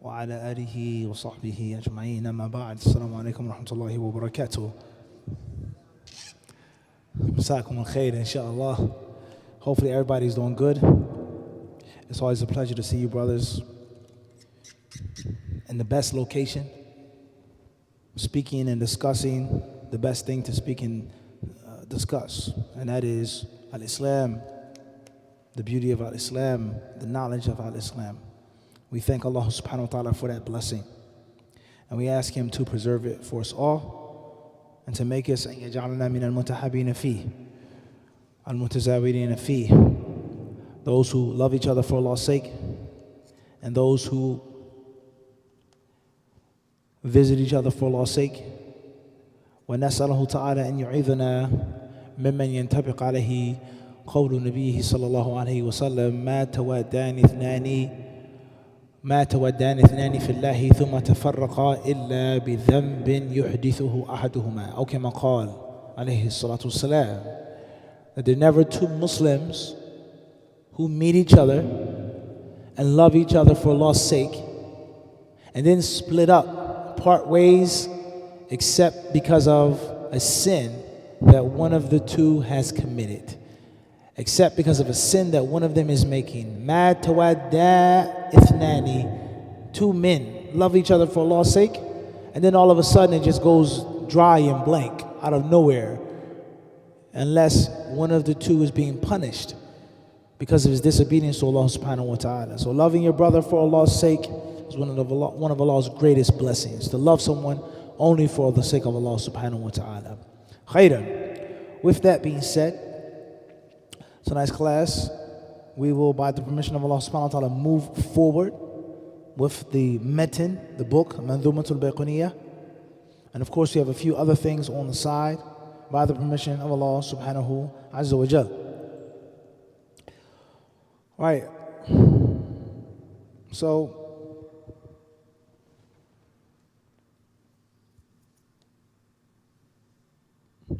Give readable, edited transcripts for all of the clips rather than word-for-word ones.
وعلى آله وصحبه أجمعين أما بعد السلام عليكم ورحمة الله وبركاته. مساكم الخير inshallah. Hopefully everybody's doing good. It's always a pleasure to see you brothers in the best location, speaking and discussing the best thing to speak and discuss, and that is al-Islam, the beauty of al-Islam, the knowledge of al-Islam. We thank Allah subhanahu wa ta'ala for that blessing, and we ask Him to preserve it for us all and to make us يَجْعَلْنَا مِنَ الْمُتَحَابِينَ فِيهِ الْمُتَزَاوِرِينَ فِيهِ, those who love each other for Allah's sake and those who visit each other for Allah's sake. ونسأله تعالى أن يعيذنا ممن ينطبق عليه قول نبيه صلى الله عليه وسلم ما تودان اثنان في الله ثم تفرقا إلا بذنب يحدثه أحدهما أو كما قال عليه الصلاة والسلام, that there are never two Muslims who meet each other and love each other for Allah's sake and then split up, part ways, except because of a sin that one of the two has committed, except because of a sin that one of them is making. Ma tawadda ithnani, two men love each other for Allah's sake, and then all of a sudden it just goes dry and blank out of nowhere, unless one of the two is being punished because of his disobedience to Allah subhanahu wa ta'ala. So loving your brother for Allah's sake is one of Allah's greatest blessings, to love someone only for the sake of Allah subhanahu wa ta'ala. Khairan. With that being said, tonight's class, we will, by the permission of Allah subhanahu wa ta'ala, move forward with the metin, the book, Manzumatul Bayquniyah. And of course, we have a few other things on the side, by the permission of Allah subhanahu azza wa jal. Right. So,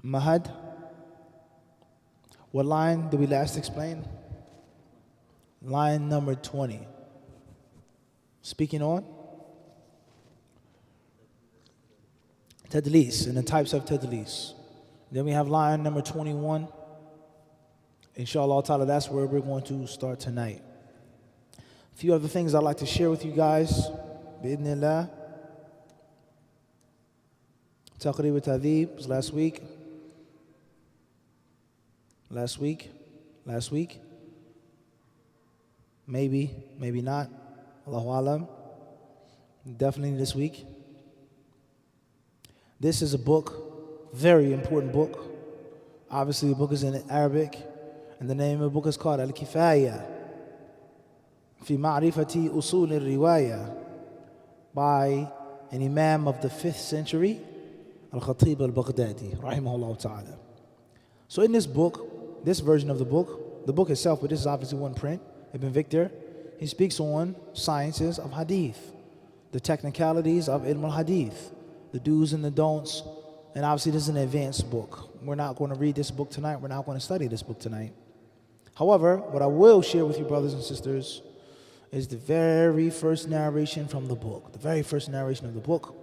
Mahad, what line did we last explain? Line number 20. Speaking on Tadlis and the types of Tadlis. Then we have line number 21. Inshallah ta'ala, that's where we're going to start tonight. A few other things I'd like to share with you guys. Bi'idhnillah. Taqreeb al-Tadhib was last week. Last week. Maybe not. Allahu Alam. Definitely this week. This is a book, very important book. Obviously the book is in Arabic, and the name of the book is called Al-Kifaya fi Ma'rifati Usul al-Riwaya, by an Imam of the 5th century, Al-Khatib al-Baghdadi, rahimahullah ta'ala. So in this book, this version of the book itself, but this is obviously one print, Ibn Victor, he speaks on sciences of hadith, the technicalities of ilm al-hadith, the do's and the don'ts, and obviously this is an advanced book. We're not going to read this book tonight, we're not going to study this book tonight. However, what I will share with you brothers and sisters is the very first narration from the book, the very first narration of the book,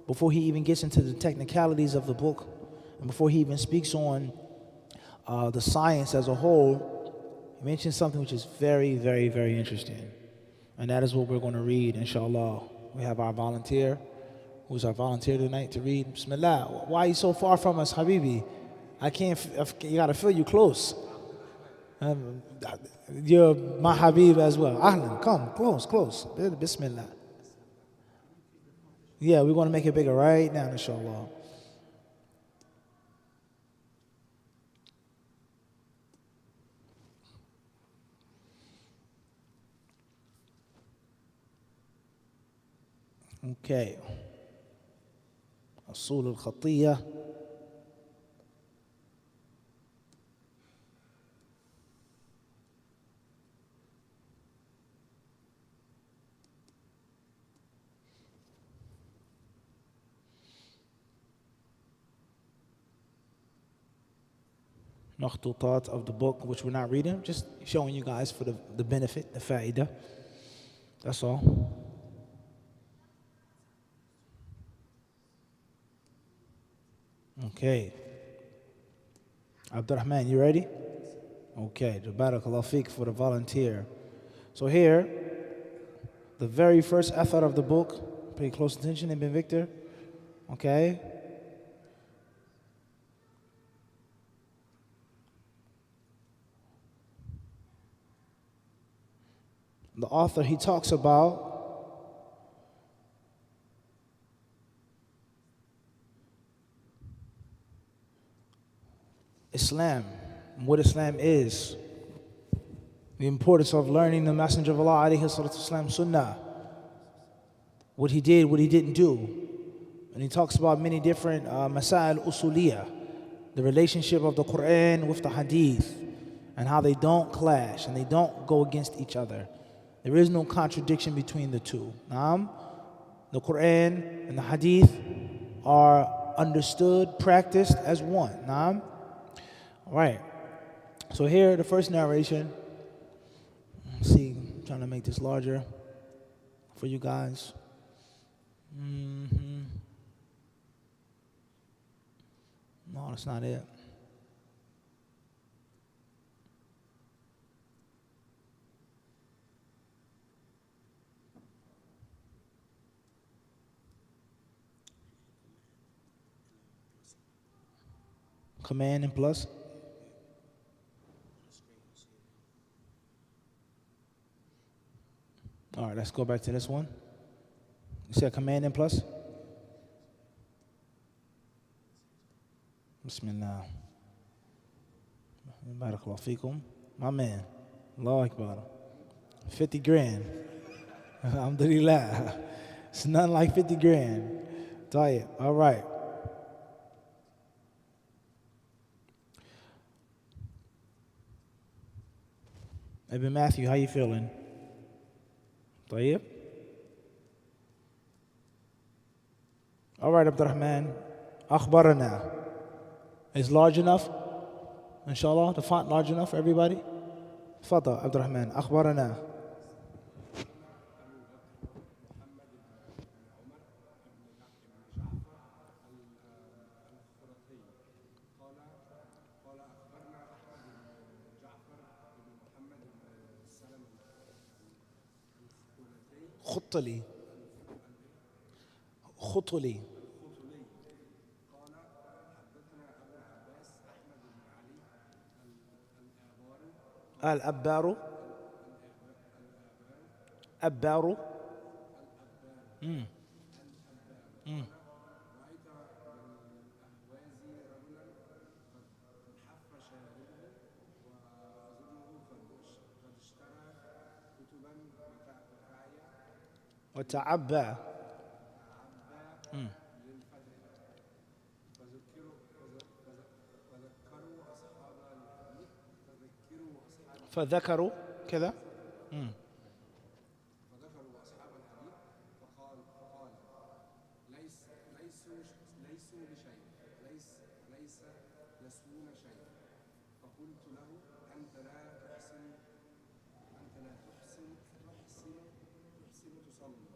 before he even gets into the technicalities of the book, and before he even speaks on the science as a whole. He mentions something which is very, very, very interesting. And that is what we're going to read, inshallah. We have our volunteer, who's our volunteer tonight to read. Bismillah. Why are you so far from us, Habibi? You got to feel you close. You're my Habib as well. Ahlan, come, close. Bismillah. Yeah, we're going to make it bigger right now, inshallah. Okay. Usul al-Khatiyah. Makhtutat of the book, which we're not reading, just showing you guys for the benefit, the fa'idah. That's all. Okay. Abdurrahman, you ready? Okay. Barakallahu fiqh for the volunteer. So here, the very first author of the book, pay close attention, Ibn Victor. Okay. The author, he talks about Islam, what Islam is, the importance of learning the Messenger of Allah alayhi salatu wasalam sunnah, what he did, what he didn't do. And he talks about many different masail usuliyah, the relationship of the Quran with the hadith, and how they don't clash and they don't go against each other. There is no contradiction between the two. The Quran and the hadith are understood, practiced as one. All right. So here, the first narration. Let's see, I'm trying to make this larger for you guys. No, that's not it. Command and plus. All right, let's go back to this one. You said command and plus? Bismillah. Barakallahu feekum. My man. Allahu Akbar. 50 grand. Alhamdulillah. It's nothing like 50 grand. Tayyib. All right. Ibn Matthew, how you feeling? Tayyib? All right, Abdurrahman. Akhbarana. Is large enough? Inshallah, the font large enough for everybody? Fadda, Abdurrahman. Akhbarana. خطلي خطلي الأبار أبار وتعبى فذكروا كذا فذكروا أصحاب الحديث فقال ليسوا لشيء ليس يسوون شيء فقلت له أنت لا تحسن تصلي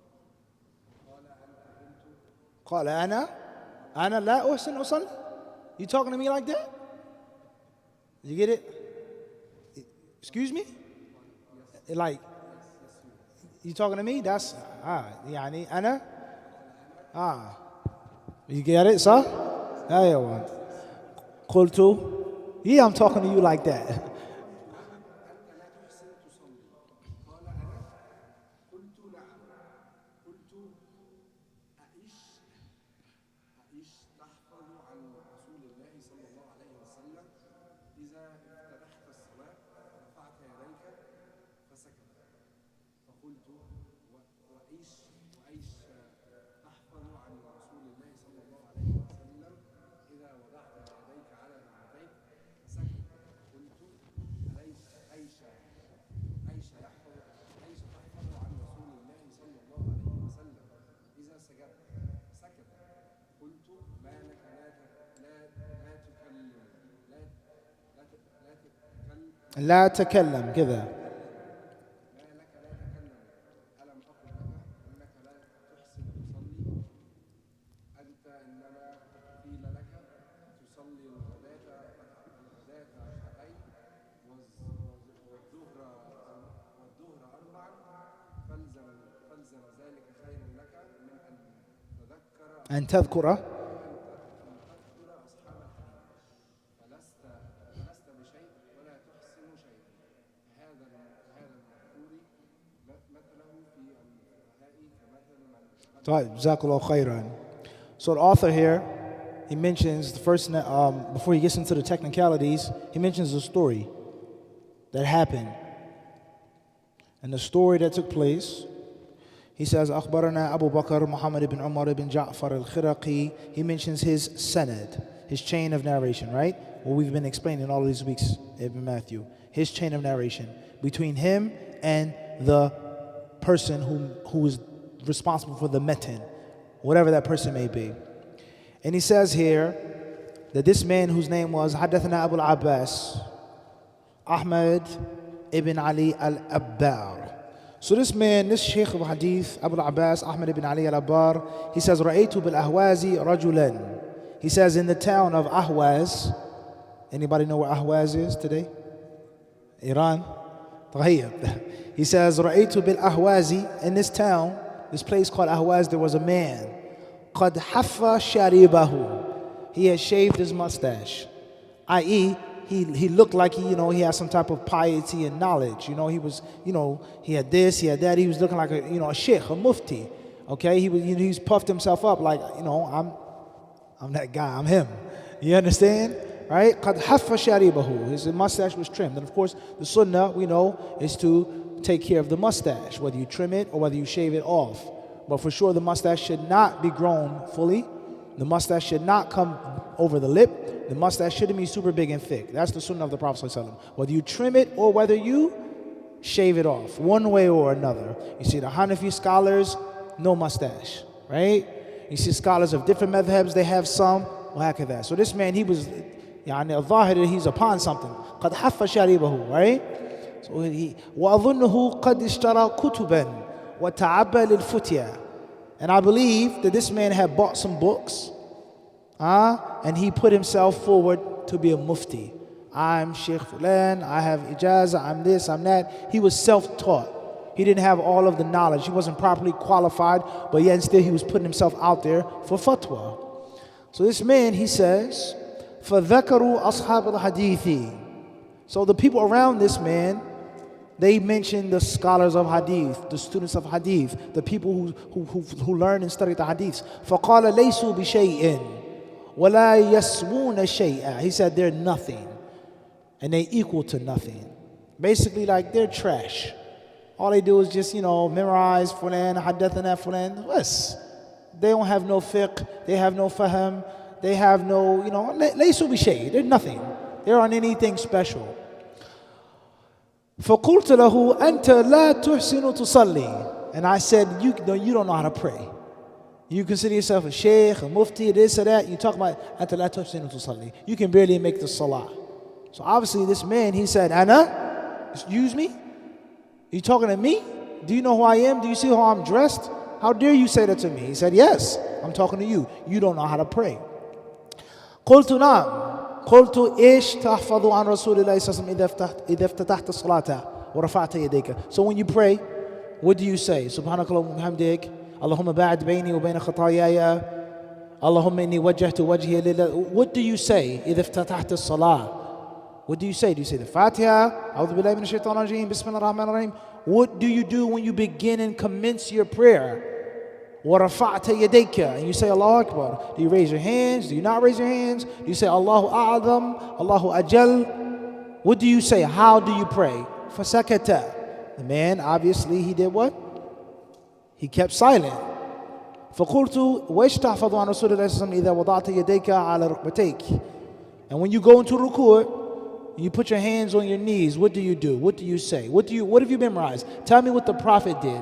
قال أنا لا أحسن أصلي. You talking to me like that? You get it? Excuse me? Like, you talking to me? That's, يعني أنا You get it, sir? أيوة. قلت, yeah, I'm talking to you like that. لا تكلم كذا. ما لك لا تكلم ألم أقل لك إنك لا تحسن تصلي أنت إنما قيل لك أن تذكر فلست بشيء ولا تحسن شيئا. هذا المذكور مثله في الفقهاء كمثل طيب جزاك الله خيرا. So the author here, he mentions the first, before he gets into the technicalities, he mentions a story that happened. And the story that took place, he says, أخبرنا أبو بكر محمد بن عمر بن جعفر الخرقي. He mentions his sanad, his chain of narration, right? What we've been explaining all these weeks, Ibn Matthew. His chain of narration between him and the person who is responsible for the metin, whatever that person may be. And he says here that this man whose name was حدثنا أبو العباس Ahmad ibn Ali al-Abbar. So this man, this Shaykh of Hadith, Abu al-Abbas, Ahmad ibn Ali al-Abbar, he says, رَأَيْتُ بِالْأَهْوَازِ رَجُلًا. He says in the town of Ahwaz, anybody know where Ahwaz is today? Iran? طيب. He says, رَأَيْتُ بِالْأَهْوَازِ. In this town, this place called Ahwaz, there was a man. قَدْ حَفَّ شَارِبَهُ. He had shaved his mustache, i.e., he looked like he had some type of piety and knowledge. He was, he had this, he had that. He was looking like a sheikh, a mufti. Okay, he's puffed himself up like, I'm that guy, I'm him. You understand? Right? قَدْ حَفَّ شَارِبَهُ. His mustache was trimmed. And of course, the sunnah, we know, is to take care of the mustache, whether you trim it or whether you shave it off. But for sure, the mustache should not be grown fully. The mustache should not come over the lip. The mustache shouldn't be super big and thick. That's the sunnah of the Prophet ﷺ. Whether you trim it or whether you shave it off, one way or another. You see the Hanafi scholars, no mustache, right? You see scholars of different madhabs, they have some, that. So this man, he was, he's upon something. قَدْ حَفَّ شَارِبَهُ, right? So وَأَظُنُّهُ قَدْ اشْتَرَى كُتُبًا وَتَعَبَّى لِلْفُتْيَا. And I believe that this man had bought some books, and he put himself forward to be a mufti. I'm Sheikh Fulan, I have ijazah, I'm this, I'm that. He was self-taught. He didn't have all of the knowledge. He wasn't properly qualified, but yet still he was putting himself out there for fatwa. So this man, he says, فَذَكَرُوا أَصْحَابَ الْحَدِيثِ. So the people around this man, they mentioned the scholars of hadith, the students of hadith, the people who learn and study the hadiths. فَقَالَ لَيْسُوا بِشَيْءٍ وَلَا يَسْوُونَ شَيْئًا. He said they're nothing, and they equal to nothing. Basically, like, they're trash. All they do is just, memorize fulan, haddathana fulan. Yes. They don't have no fiqh, they have no fahm, they have no, لَيْسُوا بِشَيْءٍ. They're nothing. They aren't anything special. فَقُلْتُ لَهُ أَنْتَ لَا تُحْسِنُ تُصَلِّي. And I said, you don't know how to pray. You consider yourself a sheikh, a mufti, this or that. You talk about أَنْتَ لَا تُحْسِنُ تُصَلِّي. You can barely make the salah. So obviously this man, he said, Anna, excuse me? You talking to me? Do you know who I am? Do you see how I'm dressed? How dare you say that to me? He said, yes, I'm talking to you. You don't know how to pray. قُلْتُ نَعْمُ. قلت إيش تحفظ عن رسول الله صلى الله عليه وسلم إذا افتتحت الصلاة ورفعت يديك. So when you pray, what do you say? سبحانك اللهم وبحمدك اللهم باعد بيني وبين خطاياي اللهم إني وجهت وجهي لله. What do you say إذا افتتحت الصلاة? What do you say? Do you say the Fatiha? أعوذ بالله من الشيطان الرجيم بسم الله الرحمن الرحيم. What do you do when you begin and commence your prayer? وَرَفَعْتَ يَدَيْكَ. And you say Allahu Akbar. Do you raise your hands? Do you not raise your hands? Do you say Allahu A'adham, Allahu Ajal? What do you say? How do you pray? فَسَكَتَ. The man, obviously, he did what? He kept silent. فَقُلْتُ وَإِشْ تَحْفَظُ عَنْ رَسُولِ اللَّهِ صَلَّى اللَّهُ عَلَيْهِ وَسَلَّمَ إِذَا وَضَعْتَ يَدَيْكَ عَلَى رُكْبَتَيْكِ. And when you go into ruku', you put your hands on your knees, what do you do? What do you say? What have you memorized? Tell me what the Prophet did.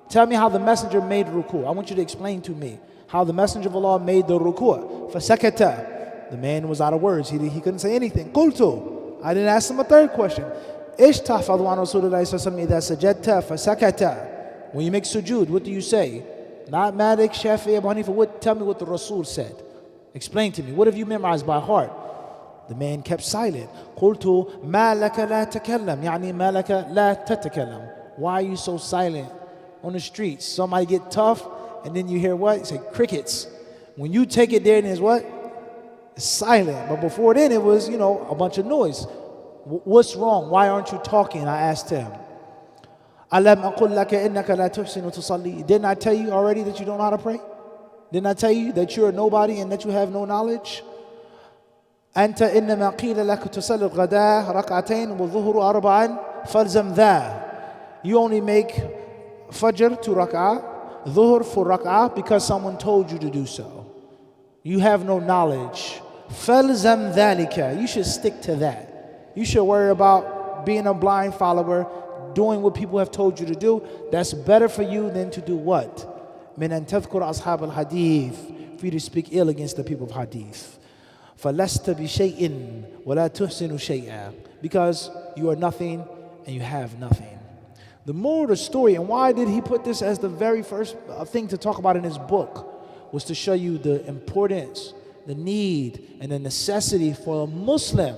Tell me how the messenger made ruku'. I want you to explain to me how the messenger of Allah made the ruku'. فَسَكَتَ. The man was out of words. He couldn't say anything. قُلْتُ. I didn't ask him a third question. إِشْ تَحْفَظُ عَنْ رَسُولِ اللَّهِ صَلَّى اللَّهُ عَلَيْهِ وَسَلَّمَ إِذَا سَجَدْتَ فَسَكَتَ. When you make sujood, what do you say? Not Malik, Shafi, Abu Hanifa. Tell me what the Rasul said. Explain to me. What have you memorized by heart? The man kept silent. قُلْتُ مَا لَكَ لَا تَكَلَّمْ. يعني مَا لَكَ لَا تَتَكَلَّمْ. Why are you so silent? On the streets, somebody get tough, and then you hear what? You say crickets. When you take it there, and it's what? It's silent. But before then, it was, a bunch of noise. What's wrong? Why aren't you talking? I asked him. Alam aqul laka innaka la tuhsinu tusalli. Didn't I tell you already that you don't know how to pray? Didn't I tell you that you're a nobody and that you have no knowledge? أنت إنما قيل لك تصلي الغداء ركعتين والظهر أربعا فالزم ذا. You only make Fajr 2 rak'ah, Dhuhr 4 rak'ah because someone told you to do so. You have no knowledge. فَالْزَمْ ذَلِكَ. You should stick to that. You should worry about being a blind follower, doing what people have told you to do. That's better for you than to do what? مِنْ أَن تَذْكُرَ أَصْحَابَ الْحَدِيثِ. For you to speak ill against the people of hadith. فَلَسْتَ بِشَيْءٍ وَلَا تُحْسِنُ شَيْئًا. Because you are nothing and you have nothing. The moral of the story, and why did he put this as the very first thing to talk about in his book, was to show you the importance, the need, and the necessity for a Muslim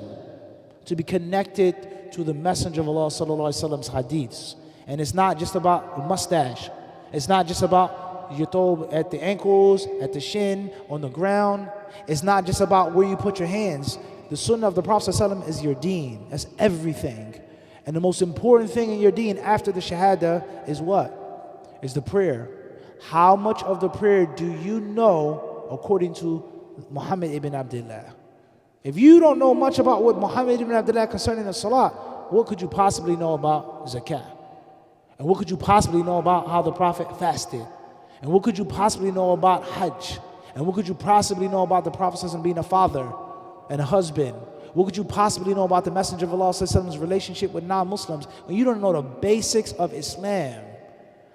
to be connected to the Messenger of Allah sallallahu alaihi wasallam's hadiths. And it's not just about the mustache. It's not just about your throw at the ankles, at the shin, on the ground. It's not just about where you put your hands. The sunnah of the Prophet sallallahu alaihi wasallam is your deen. That's everything. And the most important thing in your deen after the shahada is what? Is the prayer. How much of the prayer do you know according to Muhammad ibn Abdullah? If you don't know much about what Muhammad ibn Abdullah concerning the salah, what could you possibly know about zakah? And what could you possibly know about how the Prophet fasted? And what could you possibly know about hajj? And what could you possibly know about the Prophet being a father and a husband? What could you possibly know about the Messenger of Allah's relationship with non-Muslims when you don't know the basics of Islam?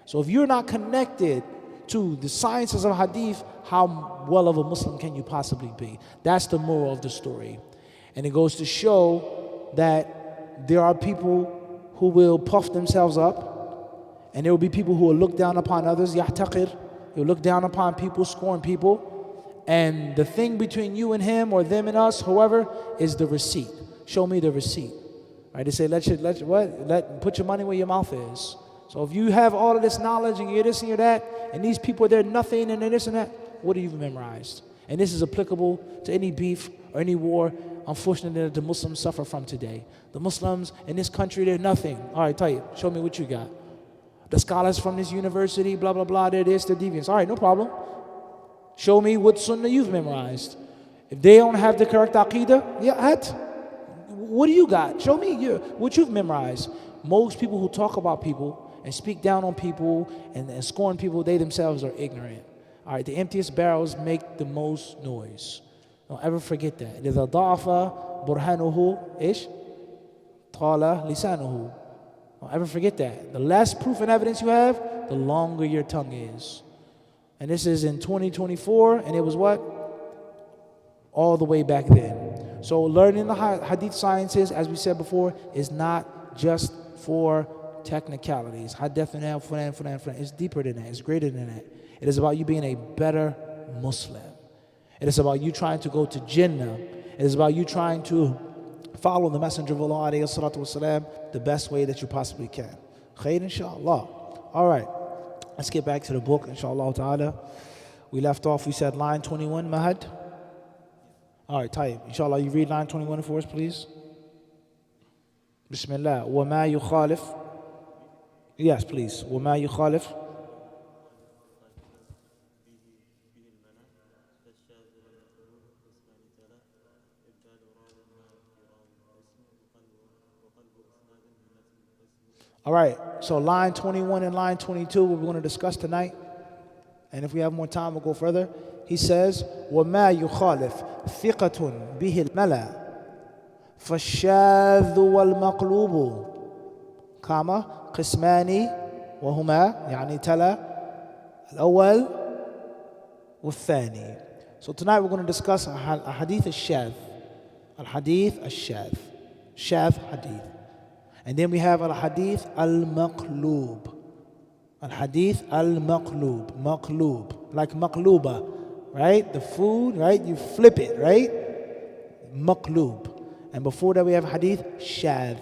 So if you're not connected to the sciences of hadith, how well of a Muslim can you possibly be? That's the moral of the story. And it goes to show that there are people who will puff themselves up, and there will be people who will look down upon others, yahtaqir, he'll look down upon people, scorn people. And the thing between you and him or them and us, whoever, is the receipt. Show me the receipt. Right? They say, put your money where your mouth is. So if you have all of this knowledge and you're this and you're that, and these people, they're nothing and they're this and that, what have you memorized? And this is applicable to any beef or any war, unfortunately, that the Muslims suffer from today. The Muslims in this country, they're nothing. All right, tell you, show me what you got. The scholars from this university, blah, blah, blah, they're this, they're deviants. All right, no problem. Show me what sunnah you've memorized. If they don't have the correct aqidah, what do you got? Show me what you've memorized. Most people who talk about people and speak down on people and scorn people, they themselves are ignorant. All right, the emptiest barrels make the most noise. Don't ever forget that. إذا ضعف برهانه إيش؟ طال لسانه. Don't ever forget that. The less proof and evidence you have, the longer your tongue is. And this is in 2024, and it was what? All the way back then. So learning the hadith sciences, as we said before, is not just for technicalities. Hadathana, fulan. It's deeper than that. It's greater than that. It is about you being a better Muslim. It is about you trying to go to Jannah. It is about you trying to follow the Messenger of Allah alayhi salatu wasalam the best way that you possibly can. Khair, inshallah. All right. Let's get back to the book, inshallah ta'ala. We left off, we said line 21, Mahad. All right, Tayyib. Inshallah, you read line 21 for us, please. Bismillah. وَمَا يُخَالِفْ. Yes, please. وَمَا يُخَالِفْ. All right, so line 21 and line 22, what we're going to discuss tonight. And if we have more time, we'll go further. He says, وَمَا يُخَالِفْ ثِقَةٌ بِهِ الْمَلَى فَالشَّاذُ وَالْمَقْلُوبُ كما قسمان وهما يعني تلا الأول والثاني. So tonight we're going to discuss a hadith al-shadh. Al-hadith al-shadh. Shadh hadith. And then we have al-hadith al-maqloob. Al-hadith al-maqloob. Maqloob. Like maqlooba. Right? The food, right? You flip it, right? Maqloob. And before that we have hadith shadh.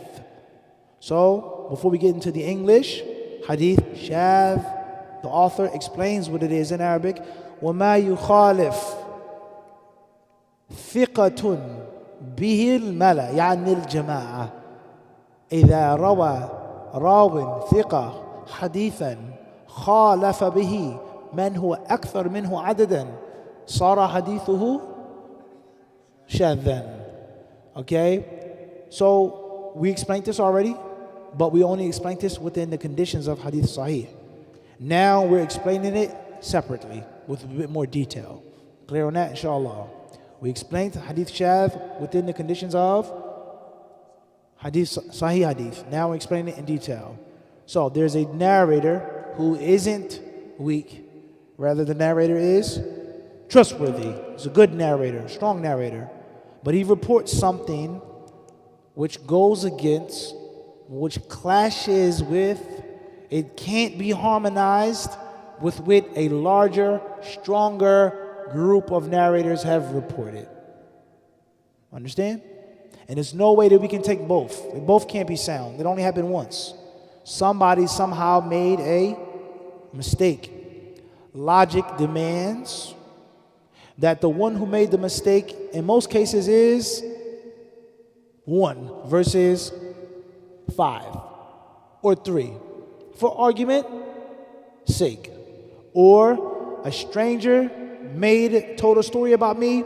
So, before we get into the English, hadith shadh The author explains what it is in Arabic. وَمَا يُخَالِفْ ثِقَةٌ بِهِ الْمَلَأ يعني الجماعة إذا روى راو ثقة حديثا خالف به من هو أكثر منه عددا صار حديثه شاذا. Okay, so we explained this already, but we only explained this within the conditions of Hadith Sahih. Now we're explaining it separately with a bit more detail. Clear on that, inshallah? We explained Hadith Shadh within the conditions of Hadith Sahih Hadith. Now we're explaining it in detail. So there's a narrator who isn't weak. Rather, the narrator is trustworthy. He's a good narrator, strong narrator. But he reports something which goes against, which clashes with, it can't be harmonized with what a larger, stronger group of narrators have reported. Understand? And there's no way that we can take both. They both can't be sound. It only happened once. Somebody somehow made a mistake. Logic demands that the one who made the mistake in most cases is 1 versus 5 or 3 for argument sake. Or a stranger told a story about me,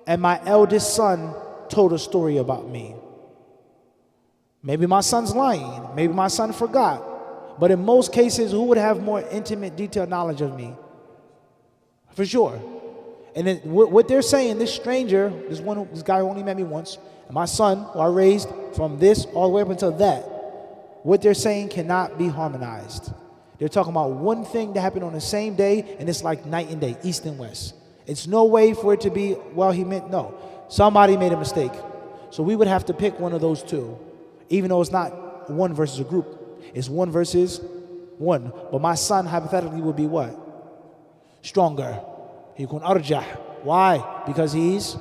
and my eldest son told a story about me. Maybe my son's lying, maybe my son forgot, but in most cases, who would have more intimate, detailed knowledge of me? For sure. And then what they're saying, this stranger, this guy who only met me once, and my son, who I raised from this all the way up until that, what they're saying cannot be harmonized. They're talking about one thing that happened on the same day, and it's like night and day, east and west. It's no way for it to be, well, he meant no. Somebody made a mistake. So we would have to pick one of those two, even though it's not one versus a group. It's 1 versus 1. But my son hypothetically would be what? Stronger. He kun arjah. Why? Because he's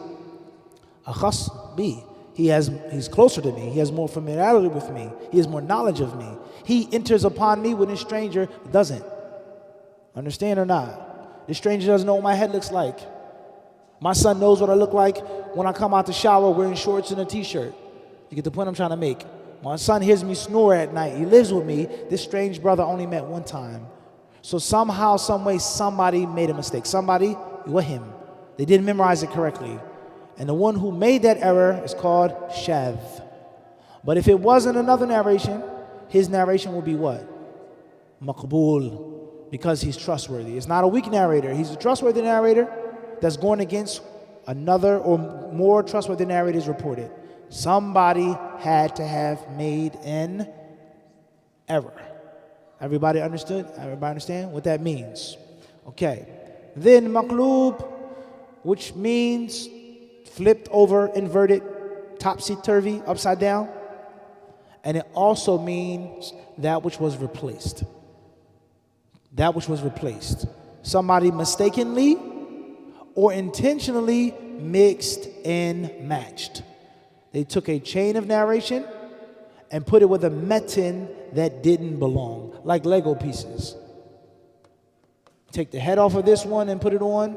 akhas bi. He's closer to me. He has more familiarity with me. He has more knowledge of me. He enters upon me when a stranger doesn't. Understand or not? The stranger doesn't know what my head looks like. My son knows what I look like when I come out the shower wearing shorts and a t-shirt. You get the point I'm trying to make. My son hears me snore at night. He lives with me. This strange brother only met one time. So somehow, some way, somebody made a mistake. Somebody, with him. They didn't memorize it correctly. And the one who made that error is called shadh. But if it wasn't another narration, his narration would be what? Maqbool. Because he's trustworthy. It's not a weak narrator. He's a trustworthy narrator that's going against another or more trustworthy narrators reported. Somebody had to have made an error. Everybody understood? Everybody understand what that means? Okay. Then maqloob, which means flipped over, inverted, topsy-turvy, upside down. And it also means that which was replaced. That which was replaced. Somebody mistakenly or intentionally mixed and matched. They took a chain of narration and put it with a metin that didn't belong, like Lego pieces. Take the head off of this one and put it on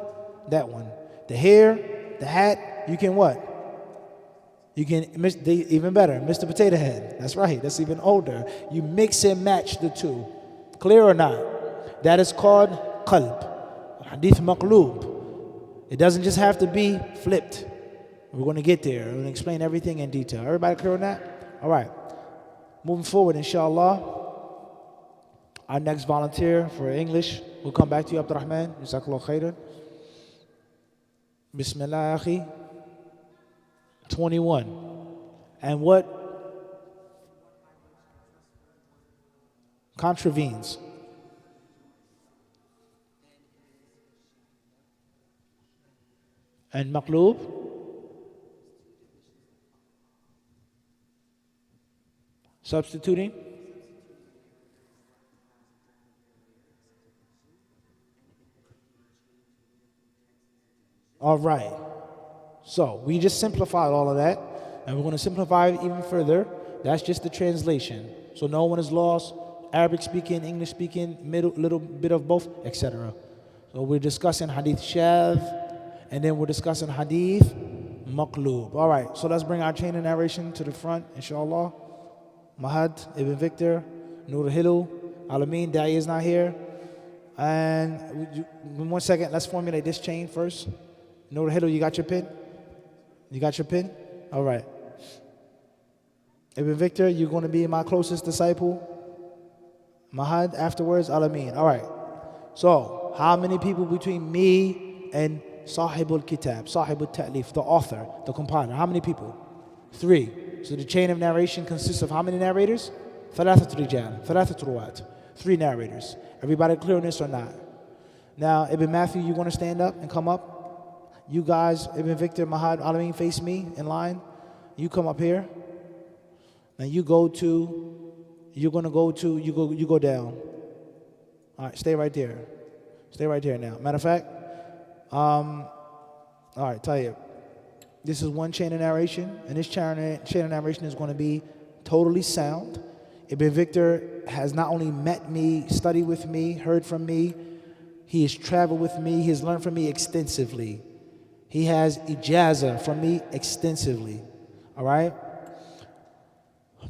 that one. The hair, the hat, you can what? You can, even better, Mr. Potato Head. That's right, that's even older. You mix and match the two. Clear or not? That is called qalb, hadith maqloob. It doesn't just have to be flipped. We're going to get there. We're going to explain everything in detail. Everybody clear on that? All right. Moving forward, inshallah. Our next volunteer for English, we'll come back to you, Abdurrahman. Jazakallah khairan. Bismillah, akhi. 21. And what contravenes? And maqloob? Substituting? All right. So we just simplified all of that, and we're going to simplify it even further. That's just the translation. So no one is lost. Arabic speaking, English speaking, little bit of both, etc. So we're discussing hadith shadh, and then we're discussing hadith maqlub. All right, so let's bring our chain of narration to the front, inshallah. Mahad, Ibn Victor, Nur Hilu, Alameen, Da'i is not here. And 1 second, let's formulate this chain first. Nur Hilu, you got your pen? You got your pen? All right. Ibn Victor, you're going to be my closest disciple. Mahad, afterwards, Alameen. All right. So, how many people between me and Sahibul Kitab, Sahibul Ta'lif, the author, the compiler? How many people? 3. So the chain of narration consists of how many narrators? ثلاثة رجال, ثلاثة رواة. 3 narrators. Everybody clear on this or not? Now, Ibn Matthew, you want to stand up and come up? You guys, Ibn Victor, Mahad, Alameen, face me in line. You come up here. Now you go down. All right, stay right there. Stay right here now. Matter of fact, all right, Tayyib. This is one chain of narration, and this chain of narration is going to be totally sound. Ibn Victor has not only met me, studied with me, heard from me, he has traveled with me, he has learned from me extensively. He has ijazah from me extensively. All right?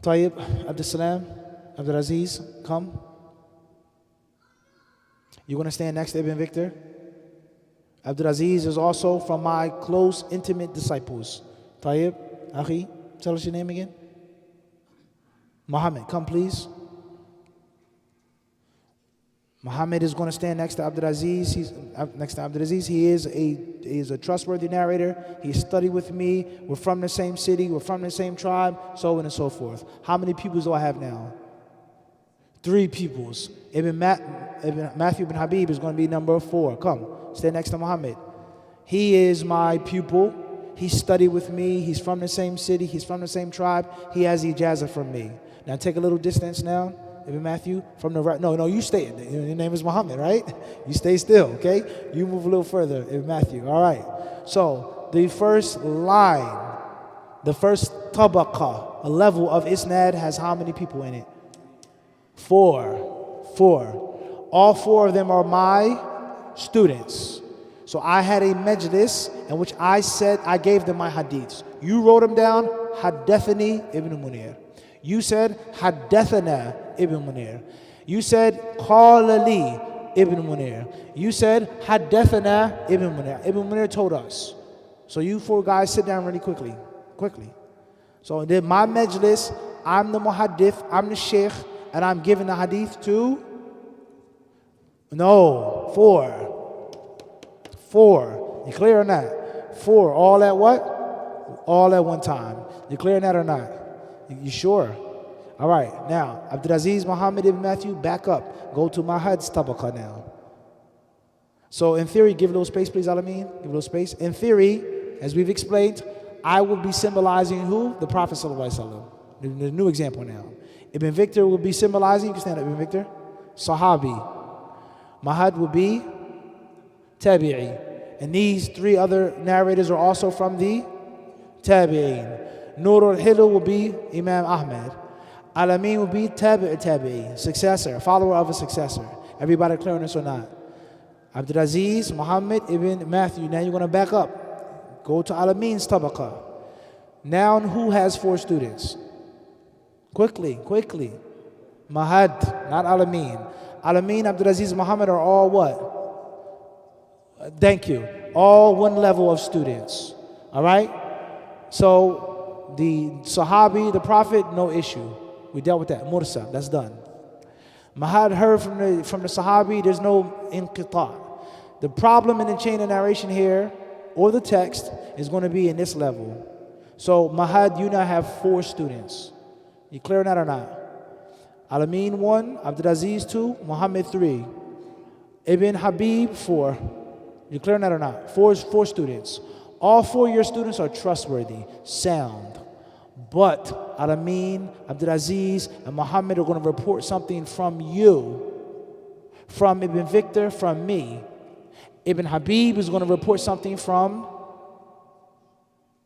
Tayyib, Abdul Salam, Abdul Aziz, come. You want to stand next to Ibn Victor? Abdul Aziz is also from my close, intimate disciples. Tayyib, Akhi, tell us your name again. Muhammad, come please. Muhammad is going to stand next to Abdul Aziz. He's next to Abdul Aziz. He is a trustworthy narrator. He studied with me. We're from the same city. We're from the same tribe, so on and so forth. How many pupils do I have now? 3 pupils. Matthew ibn Habib is going to be number 4. Come, stand next to Muhammad. He is my pupil. He studied with me. He's from the same city. He's from the same tribe. He has ijazah from me. Now take a little distance now. Ibn Matthew, from the right. No, you stay. Your name is Muhammad, right? You stay still, okay? You move a little further, Ibn Matthew. All right. So the first line, the first tabaqah, a level of isnad has how many people in it? 4. 4. All 4 of them are my students. So I had a majlis in which I gave them my hadiths. You wrote them down, Haddathani Ibn Muneer. You said, Haddathana Ibn Muneer. You said, Qala li Ibn Muneer. You said, Haddathana Ibn Muneer. Ibn Muneer told us. So you 4 guys sit down really quickly. So then my majlis, I'm the muhaddith, I'm the sheikh, and I'm giving the hadith to? No, 4. You clear on that? 4, all at what? All at one time. You clear on that or not? You sure? All right, now, Abdul Aziz, Muhammad ibn Matthew, back up. Go to Mahad's tabaqah now. So in theory, give a little space, please, Alameen. Give a little space. In theory, as we've explained, I will be symbolizing who? The Prophet sallallahu alaihi wasallam. The new example now. Ibn Victor will be symbolizing, you can stand up, Ibn Victor, Sahabi. Mahad will be Tabi'i. And these 3 other narrators are also from the Tabi'in. Nur al-Hilu will be Imam Ahmad. Alameen will be Tabi'i, successor, follower of a successor. Everybody clear on this or not? Abdul Aziz, Muhammad ibn Matthew. Now you're going to back up. Go to Alameen's tabaqah. Now who has 4 students? Quickly. Mahad, not Alameen. Alameen, Abdul Aziz, Muhammad are all what? Thank you. All one level of students. All right? So the Sahabi, the Prophet, no issue. We dealt with that. Mursa, that's done. Mahad heard from the Sahabi, there's no inqita. The problem in the chain of narration here, or the text, is going to be in this level. So Mahad, you now have 4 students. You clear on that or not? Alameen 1, Abdul Aziz 2, Muhammad 3. Ibn Habib 4. You clear on that or not? 4 students. All 4 of your students are trustworthy, sound. But Alameen, Abdul Aziz, and Muhammad are going to report something from you. From Ibn Victor, from me. Ibn Habib is going to report something from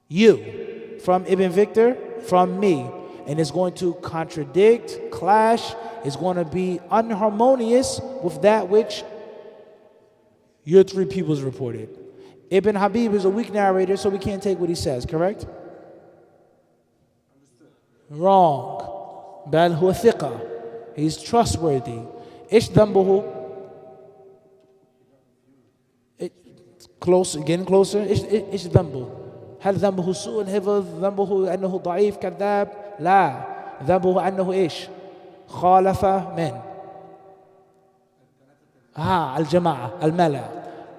you. From Ibn Victor, from me. and it's going to contradict, clash, it's going to be unharmonious with that which your three pupils reported. Ibn Habib is a weak narrator, so we can't take what he says, correct? Wrong. Bal huwa thiqa. He's trustworthy. Ish dhanbuhu. Close, getting closer. Ish dhanbuhu. هل ذنبه سوء الحفظ؟ ذنبه أنه ضعيف كذاب؟ لا. ذنبه أنه إيش؟ خالف من؟ الجماعة الملا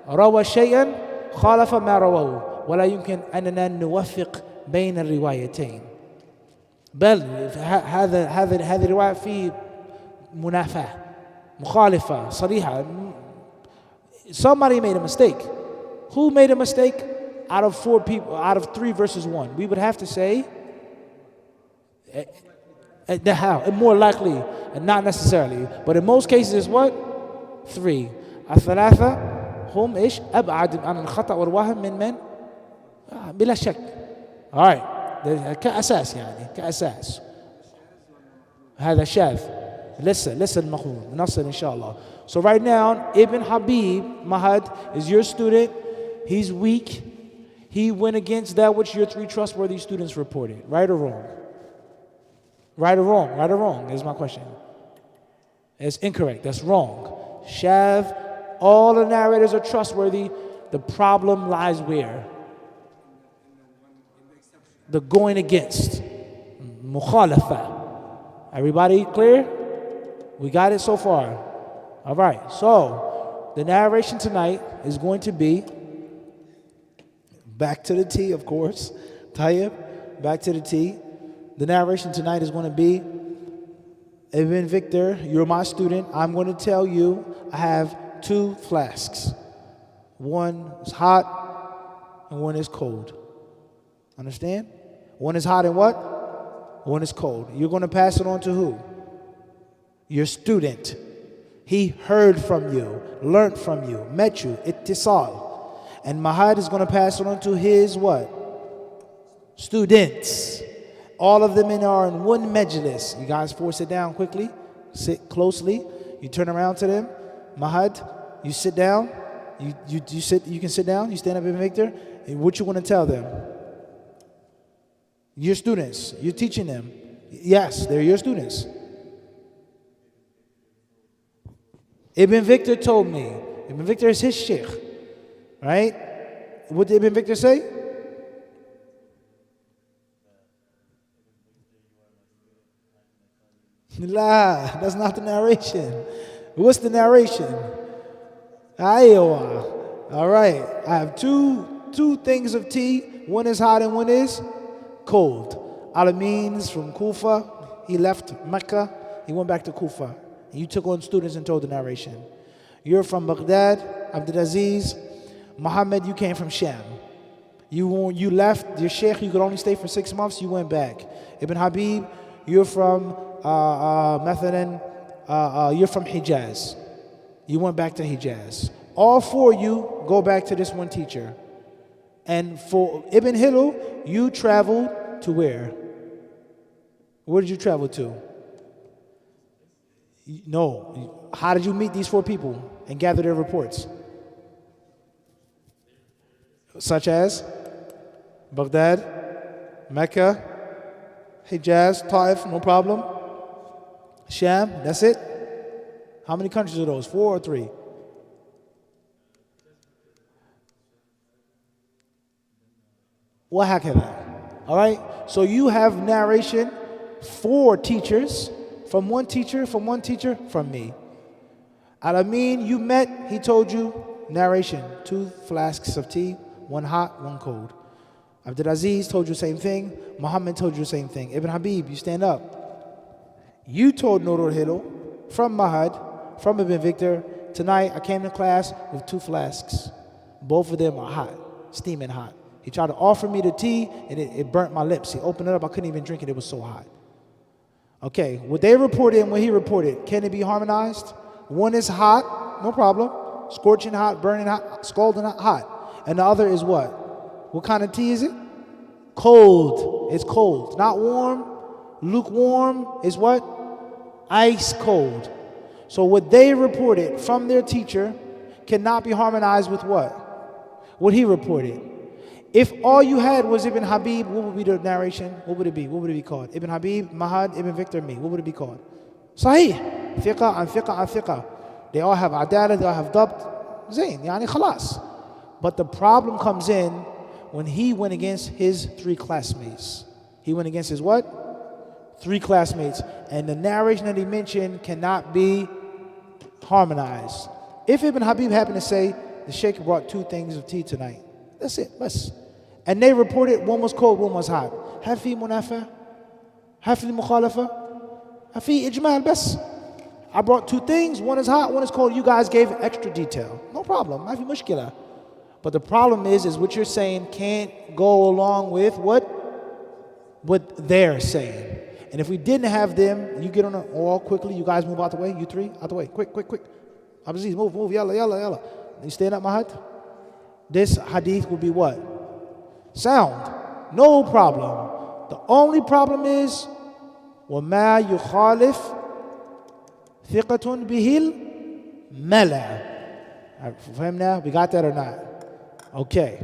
روى شيئا خالف ما رواه ولا يمكن أننا نوفق بين الروايتين بل هذه الرواية في منافاة مخالفة صريحة. Somebody made a mistake. Who made a mistake? Out of four people, out of 3 versus 1, we would have to say how? More likely, and not necessarily, but in most cases, it's what? 3. الثلاثة هم إيش؟ أبعد عن الخطأ والوهم من بلا شك. Alright, كأساس يعني كأساس. هذا شاذ. لسه المقبول. نصل إن شاء الله. So right now, Ibn Habib Mahad is your student. He's weak. He went against that which your 3 trustworthy students reported. Right or wrong? Right or wrong? Right or wrong is my question. It's incorrect. That's wrong. Shav, all the narrators are trustworthy. The problem lies where? The going against. Mukhalafa. Everybody clear? We got it so far. All right. So the narration tonight is going to be back to the T, of course. Tayyib, back to the T. The narration tonight is going to be, Ibn Victor, you're my student. I'm going to tell you I have 2 flasks. One is hot and one is cold. Understand? One is hot and what? One is cold. You're going to pass it on to who? Your student. He heard from you, learned from you, met you, ittisal. And Mahad is going to pass it on to his what? Students. All of them are in one majlis. You guys 4 sit down quickly. Sit closely. You turn around to them. Mahad, you sit down. You sit. You can sit down. You stand up in Victor. And what you want to tell them? Your students. You're teaching them. Yes, they're your students. Ibn Victor told me. Ibn Victor is his sheikh. Right? What did Ibn Victor say? La, that's not the narration. What's the narration? Aywa. All right. I have two things of tea. One is hot and one is cold. Al-Amin is from Kufa. He left Mecca. He went back to Kufa. And you took on students and told the narration. You're from Baghdad, Abdulaziz. Muhammad, you came from Sham. You left your sheikh, you could only stay for 6 months, you went back. Ibn Habib, you're from you're from Hijaz. You went back to Hijaz. All 4 of you go back to this one teacher. And for Ibn Hilal, you traveled to where? Where did you travel to? No. How did you meet these 4 people and gather their reports? Such as Baghdad, Mecca, Hijaz, Taif, no problem. Sham, that's it. How many countries are those? 4 or 3? All right. So you have narration, 4 teachers, from one teacher, from me. Al-Amin, you met, he told you, narration, 2 flasks of tea. 1 hot, 1 cold. Abdulaziz told you the same thing. Muhammad told you the same thing. Ibn Habib, you stand up. You told Nurul Hilal from Mahad, from Ibn Victor, tonight I came to class with 2 flasks. Both of them are hot, steaming hot. He tried to offer me the tea and it burnt my lips. He opened it up, I couldn't even drink it, it was so hot. Okay, what they reported and what he reported, can it be harmonized? One is hot, no problem. Scorching hot, burning hot, scalding hot. And the other is what? What kind of tea is it? Cold. It's cold. Not warm, Lukewarm is what? Ice cold. So what they reported from their teacher cannot be harmonized with what? What he reported. If all you had was Ibn Habib, what would be the narration? What would it be? What would it be called? Ibn Habib, Mahad, Ibn Victor, me. What would it be called? Sahih. Fiqh and fiqh and fiqh. They all have adalah, they all have dabt. Zayn, yani khalas. But the problem comes in when he went against his 3 classmates. He went against his what? 3 classmates. And the narration that he mentioned cannot be harmonized. If Ibn Habib happened to say, the Sheikh brought 2 things of tea tonight. That's it, bas. And they reported one was cold, one was hot. هل في منافع؟ هل في مخالفة؟ هل في إجمال بس. I brought 2 things, one is hot, one is cold. You guys gave extra detail. No problem, ما في مشكلة. But the problem is what you're saying can't go along with what they're saying. And if we didn't have them, you get on the wall quickly, you guys move out the way, you 3, out the way, quick. Abdulaziz, move, yalla. You stand up, Mahad? This hadith will be what? Sound. No problem. The only problem is وَمَا يُخَالِفْ ثِقَةٌ بِهِ الْمَلَى. For him now, we got that or not? Okay.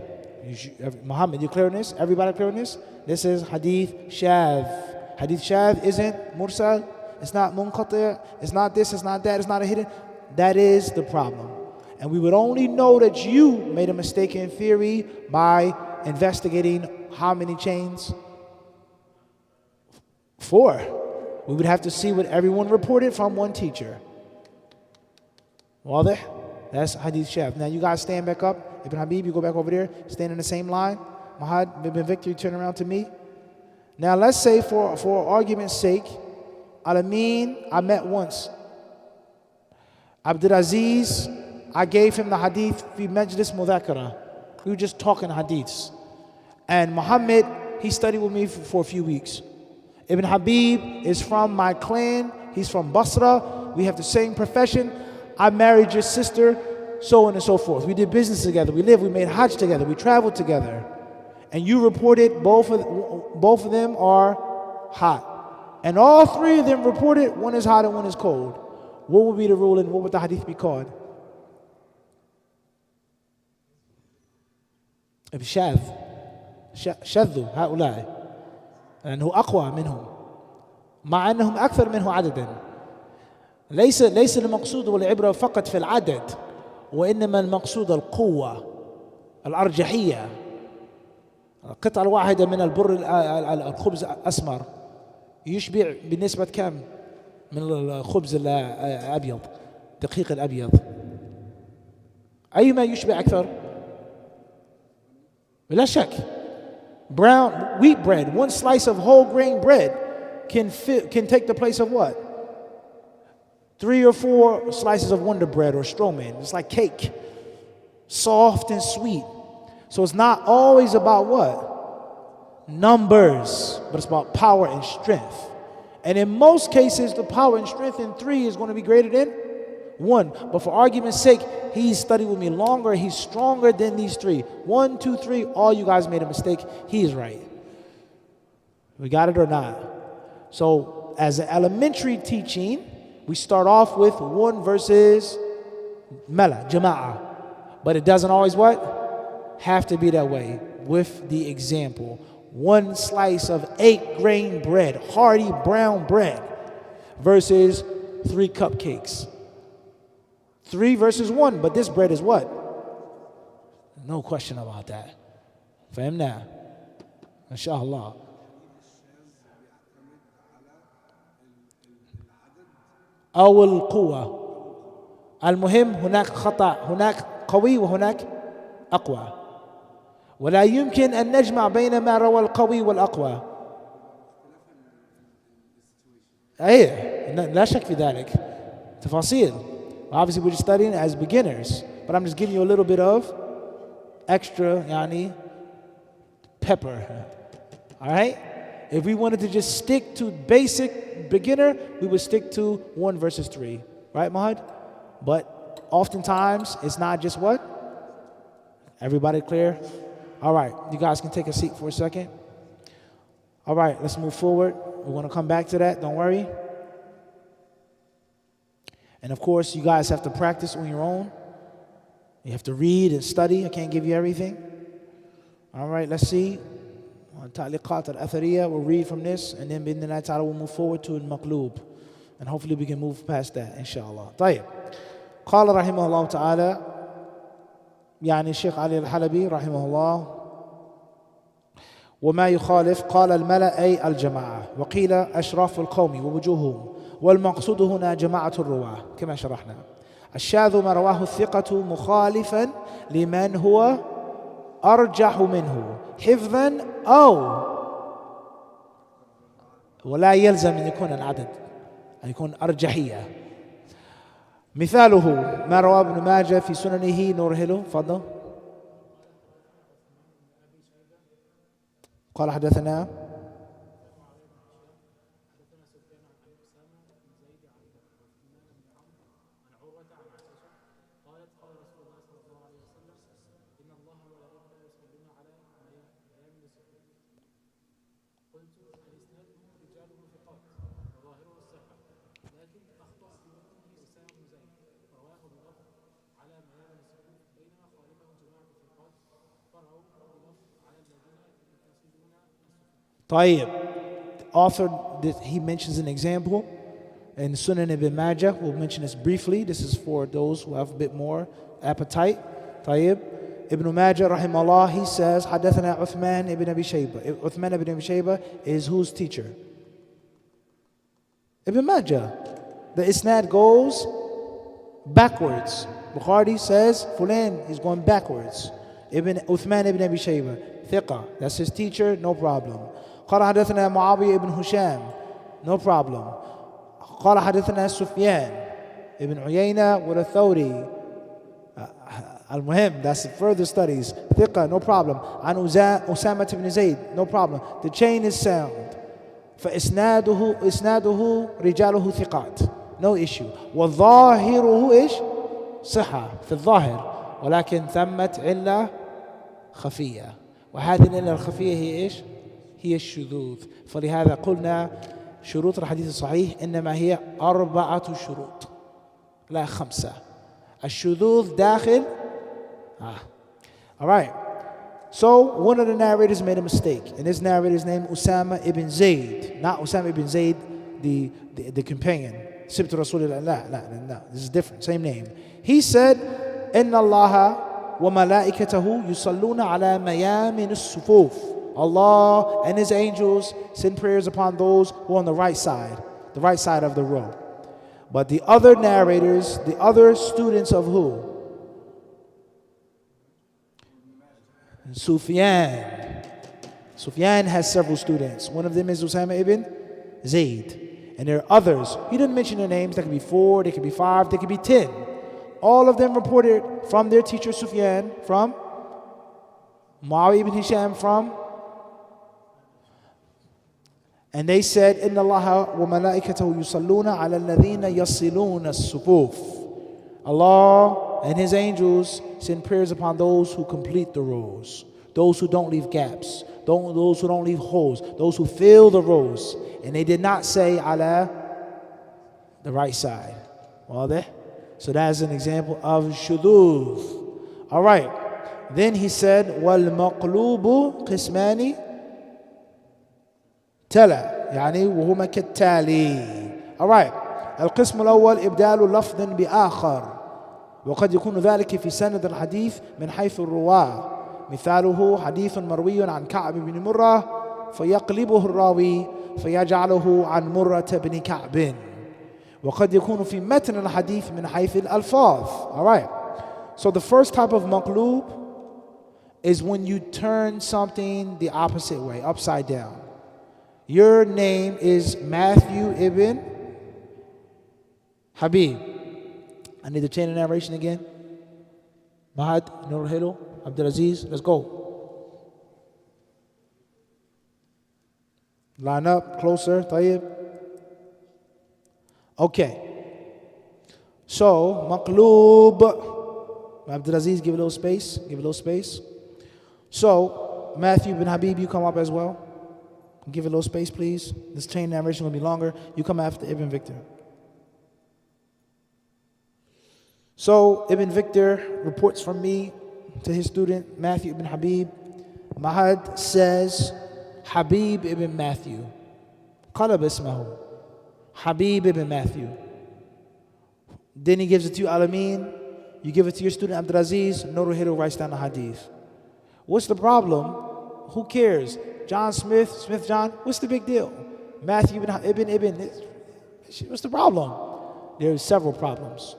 Muhammad, you clear on this? Everybody clear on this? This is hadith shadh. Hadith shadh isn't mursal. It's not munqati'. It's not this, it's not that, it's not a hidden. That is the problem. And we would only know that you made a mistake in theory by investigating how many chains? 4. We would have to see what everyone reported from one teacher. Wadah? That's hadith shadh. Now you guys stand back up. Ibn Habib, you go back over there. Stand in the same line. Mahad, Ibn Victor, you turn around to me. Now let's say for argument's sake, Al-Amin, I met once. Abdulaziz, I gave him the hadith fi majlis mudhakara. We were just talking hadiths. And Muhammad, he studied with me for a few weeks. Ibn Habib is from my clan. He's from Basra. We have the same profession. I married your sister, so on and so forth. We did business together. We lived, we made hajj together. We traveled together. And you reported both of them are hot. And all 3 of them reported one is hot and one is cold. What would be the rule and what would the hadith be called? شاذ شذوا هؤلاء لأنه أقوى منهم مع أنهم أكثر منه عددا. ليس المقصود والعبرة فقط في العدد وإنما المقصود القوة الأرجحية. القطعة الواحدة من البر الخبز الأسمر يشبع بنسبة كم من الخبز الأبيض دقيق الأبيض؟ أيما يشبع أكثر؟ بلا شك. Brown wheat bread, one slice of whole grain bread can take the place of what? 3 or 4 slices of Wonder Bread or Stroman. It's like cake, soft and sweet. So it's not always about what? Numbers, but it's about power and strength. And in most cases, the power and strength in 3 is going to be greater than 1. But for argument's sake, he studied with me longer. He's stronger than these 3. 1, 2, 3, all you guys made a mistake. He's right. We got it or not? So as an elementary teaching, we start off with 1 versus mala, jama'ah. But it doesn't always what? Have to be that way with the example. 1 slice of 8 grain bread, hearty brown bread, versus 3 cupcakes. 3 versus 1, but this bread is what? No question about that. فهمنا إن شاء الله. أو القوة. المهم هناك خطأ، هناك قوي وهناك أقوى. ولا يمكن أن نجمع بين ما روى القوي والأقوى. أيه لا شك في ذلك. تفاصيل. Obviously, we're just studying as beginners, but I'm just giving you a little bit of extra, yani, pepper. All right? If we wanted to just stick to basic beginner, we would stick to 1 versus 3. Right, Mahad? But oftentimes, it's not just what? Everybody clear? All right. You guys can take a seat for a second. All right, let's move forward. We're going to come back to that, don't worry. And of course, you guys have to practice on your own. You have to read and study. I can't give you everything. All right, let's see. On Ta'liqat al-Athariya, we'll read from this, and then bidnillah ta'ala we'll move forward to al-Maqloob. And hopefully we can move past that, inshallah. طيب. قال رحمه الله تعالى يعني الشيخ علي الحلبي رحمه الله وما يخالف قال الملأ أي الجماعة وقيل أشراف القوم ووجوههم والمقصود هنا جماعة الرواة كما شرحنا الشاذ ما رواه الثقة مخالفا لمن هو أرجح منه حفظا أو ولا يلزم أن يكون العدد أن يكون أرجحية مثاله ما رواه ابن ماجه في سننه نورهله فضل قال حدثنا طيب. The author, he mentions an example in Sunan ibn Majah. We'll mention this briefly. This is for those who have a bit more appetite. طيب. Ibn Majah rahimahullah, he says حدثنا عثمان ibn Abi Shayba. Uthman ibn Abi Shayba is whose teacher? Ibn Majah. The isnad goes backwards. Bukhari says Fulan is going backwards. Uthman ibn Abi Shayba, thiqa, that's his teacher, no problem. قال حدثنا معاوية ibn Husham, no problem. قال حدثنا سفيان ibn Uyayna والثوري. المهم, that's further studies. ثقة, no problem. عن أسامة بن زيد, no problem. The chain is sound. فإسناده رجاله ثقات, no issue. وظاهره إيش؟ صحة في الظاهر, ولكن ثمت علة خفية, وهذه العلة الخفية هي إيش؟ هي الشذوذ. فلهذا قلنا شروط الحديث الصحيح إنما هي 4 شروط لا 5. الشذوذ داخل. All right. So one of the narrators made a mistake, and this narrator's name Usama ibn Zayd, not Usama ibn Zayd, the companion. Sibt Rasulullah. No, this is different. Same name. He said, إن الله وملائكته يصلون على ميامن الصفوف. Allah and His angels send prayers upon those who are on the right side of the row. But the other narrators, the other students of who? Sufyan. Sufyan has several students. One of them is Usama ibn Zayd. And there are others. He didn't mention their names. There could be 4, there could be 5, there could be 10. All of them reported from their teacher Sufyan, from Muawiyah ibn Hisham, from. And they said, إِنَّ اللَّهَ وَمَلَائِكَتَهُ يُصَلُّونَ عَلَى الَّذِينَ يَصِلُونَ الصُّفُوفِ. Allah and His angels send prayers upon those who complete the rows, those who don't leave gaps, those who don't leave holes, those who fill the rows. And they did not say ala the right side. واضح? So that's an example of shududh. All right. Then he said, وَالْمَقْلُوبُ قِسْمَانِ تلا يعني وهما كالتالي. All right. القسم الأول إبدال لفظ بآخر وقد يكون ذلك في سند الحديث من حيث الرواة. مثاله حديث مروي عن كعب بن مرة فيقلبه الراوي فيجعله عن مرة بن كعب. وقد يكون في متن الحديث من حيث الألفاظ. All right. So the first type of maqloob is when you turn something the opposite way, upside down. Your name is Matthew ibn Habib. I need the chain of narration again. Mahad, Nur Hilo, Abdulaziz, let's go. Line up, closer, Tayyib. Okay. So, maqloob. Abdulaziz, give a little space, give a little space. So, Matthew ibn Habib, you come up as well. Give it a little space, please. This chain narration will be longer. You come after Ibn Victor. So Ibn Victor reports from me to his student Matthew ibn Habib. Mahad says, Habib ibn Matthew. قلب اسمه. Habib ibn Matthew. Then he gives it to you, Alameen. You give it to your student Abdulaziz. Nurul Hiru writes down the hadith. What's the problem? Who cares? John Smith John, what's the big deal? Matthew ibn, what's the problem? There are several problems.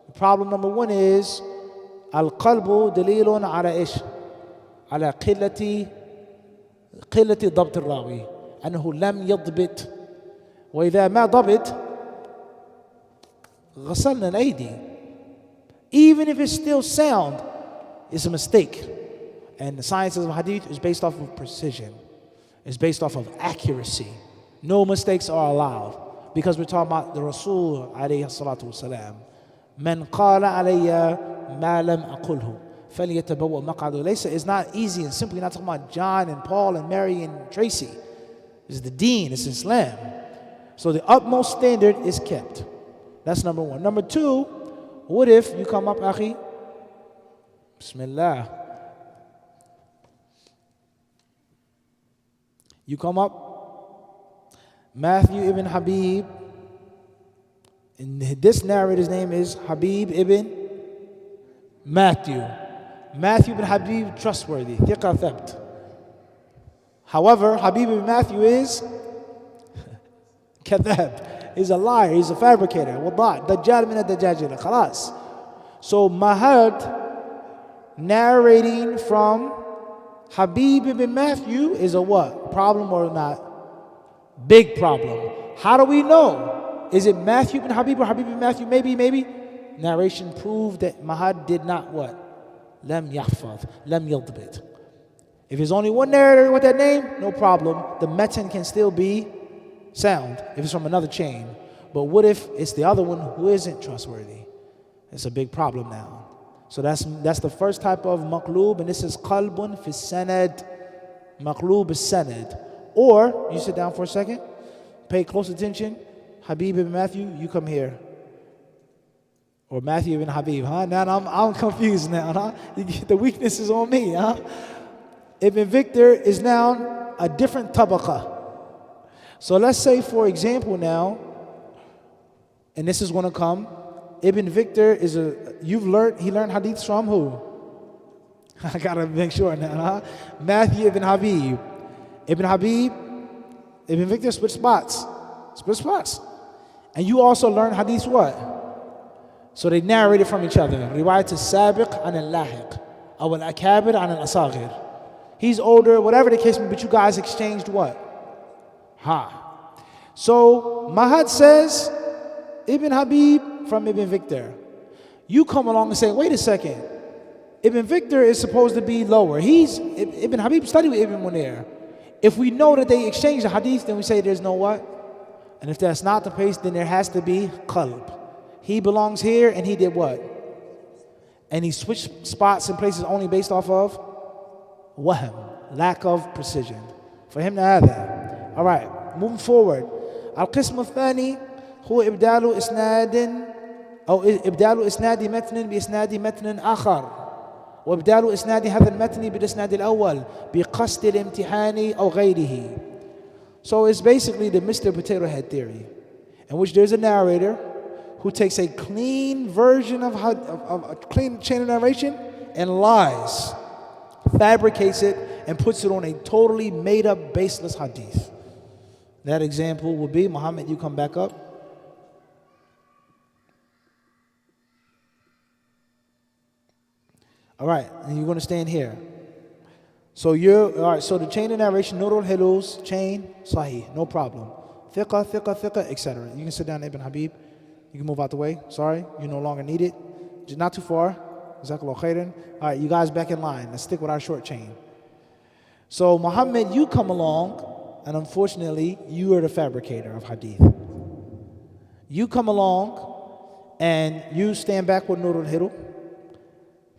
The problem number one is القلب دليل على إيش؟ على قلة ضبط الراوي أنه لم يضبط وإذا ما ضبط غسلنا الأيدي. Even if it's still sound, it's a mistake. And the science of hadith is based off of precision. It's based off of accuracy. No mistakes are allowed. Because we're talking about the Rasul alayhi salatu wasalam. من قال علي ما لم أقله فليتبوأ مقعده. It's not easy and simply not talking about John and Paul and Mary and Tracy. It's the deen, it's Islam. So the utmost standard is kept. That's number one. Number two, what if you come up, Akhi? Bismillah. You come up, Matthew ibn Habib, and this narrator's name is Habib ibn Matthew. Matthew ibn Habib, trustworthy, thiqa thabt. However, Habib ibn Matthew is kadhab. He's a liar, he's a fabricator. Wadah, dajjal min ad-dajjajila, khalas. So Mahad narrating from Habib ibn Matthew is a what? Problem or not? Big problem. How do we know? Is it Matthew ibn Habib or Habib ibn Matthew? Maybe. Narration proved that Mahad did not what? Lam yahfaz, lam yadbit. If there's only one narrator with that name, no problem. The matan can still be sound if it's from another chain. But what if it's the other one who isn't trustworthy? It's a big problem now. So that's the first type of maqloob, and this is qalbun fi sanad. Maqloob is sanad. Or, you sit down for a second, pay close attention. Habib ibn Matthew, you come here. Or Matthew ibn Habib, huh? Now I'm confused now, huh? The weakness is on me, huh? Ibn Victor is now a different tabaqah. So let's say, for example now, and this is going to come, Ibn Victor is he learned hadiths from who? I gotta make sure now, huh? Matthew ibn Habib. Ibn Victor split spots. And you also learn hadiths what? So they narrated from each other. Riwayat al-sabiq an al-lahiq. Aw al-akabir an al-asaghir. He's older, whatever the case may be, but you guys exchanged what? So Mahad says, Ibn Habib from Ibn Victor. You come along and say, wait a second. Ibn Victor is supposed to be lower. Ibn Habib studied with Ibn Muneer. If we know that they exchanged the hadith, then we say there's no what? And if that's not the case, then there has to be qalb. He belongs here and he did what? And he switched spots and places only based off of wahm, lack of precision. For him to have that. All right, moving forward. Al-Qism al-Thani هو إبدال إسناد أو إبدال إسناد متن بإسناد متن آخر وإبدال إسناد هذا المتن بالإسناد الأول بقصد الامتحان أو غيره. So it's basically the Mr. Potato Head theory, in which there's a narrator who takes a clean version of a clean chain of narration and lies, fabricates it, and puts it on a totally made-up, baseless hadith. That example would be, Muhammad, you come back up. All right, and you're going to stand here. So all right, so the chain of narration, Nurul Hilus, chain, Sahih, no problem. Thiqa, etc. You can sit down, Ibn Habib. You can move out the way. Sorry, you no longer need it. Just not too far. Jazakallah khairan. All right, you guys back in line. Let's stick with our short chain. So Muhammad, you come along, and unfortunately, you are the fabricator of hadith. You come along, and you stand back with Nurul Hiru.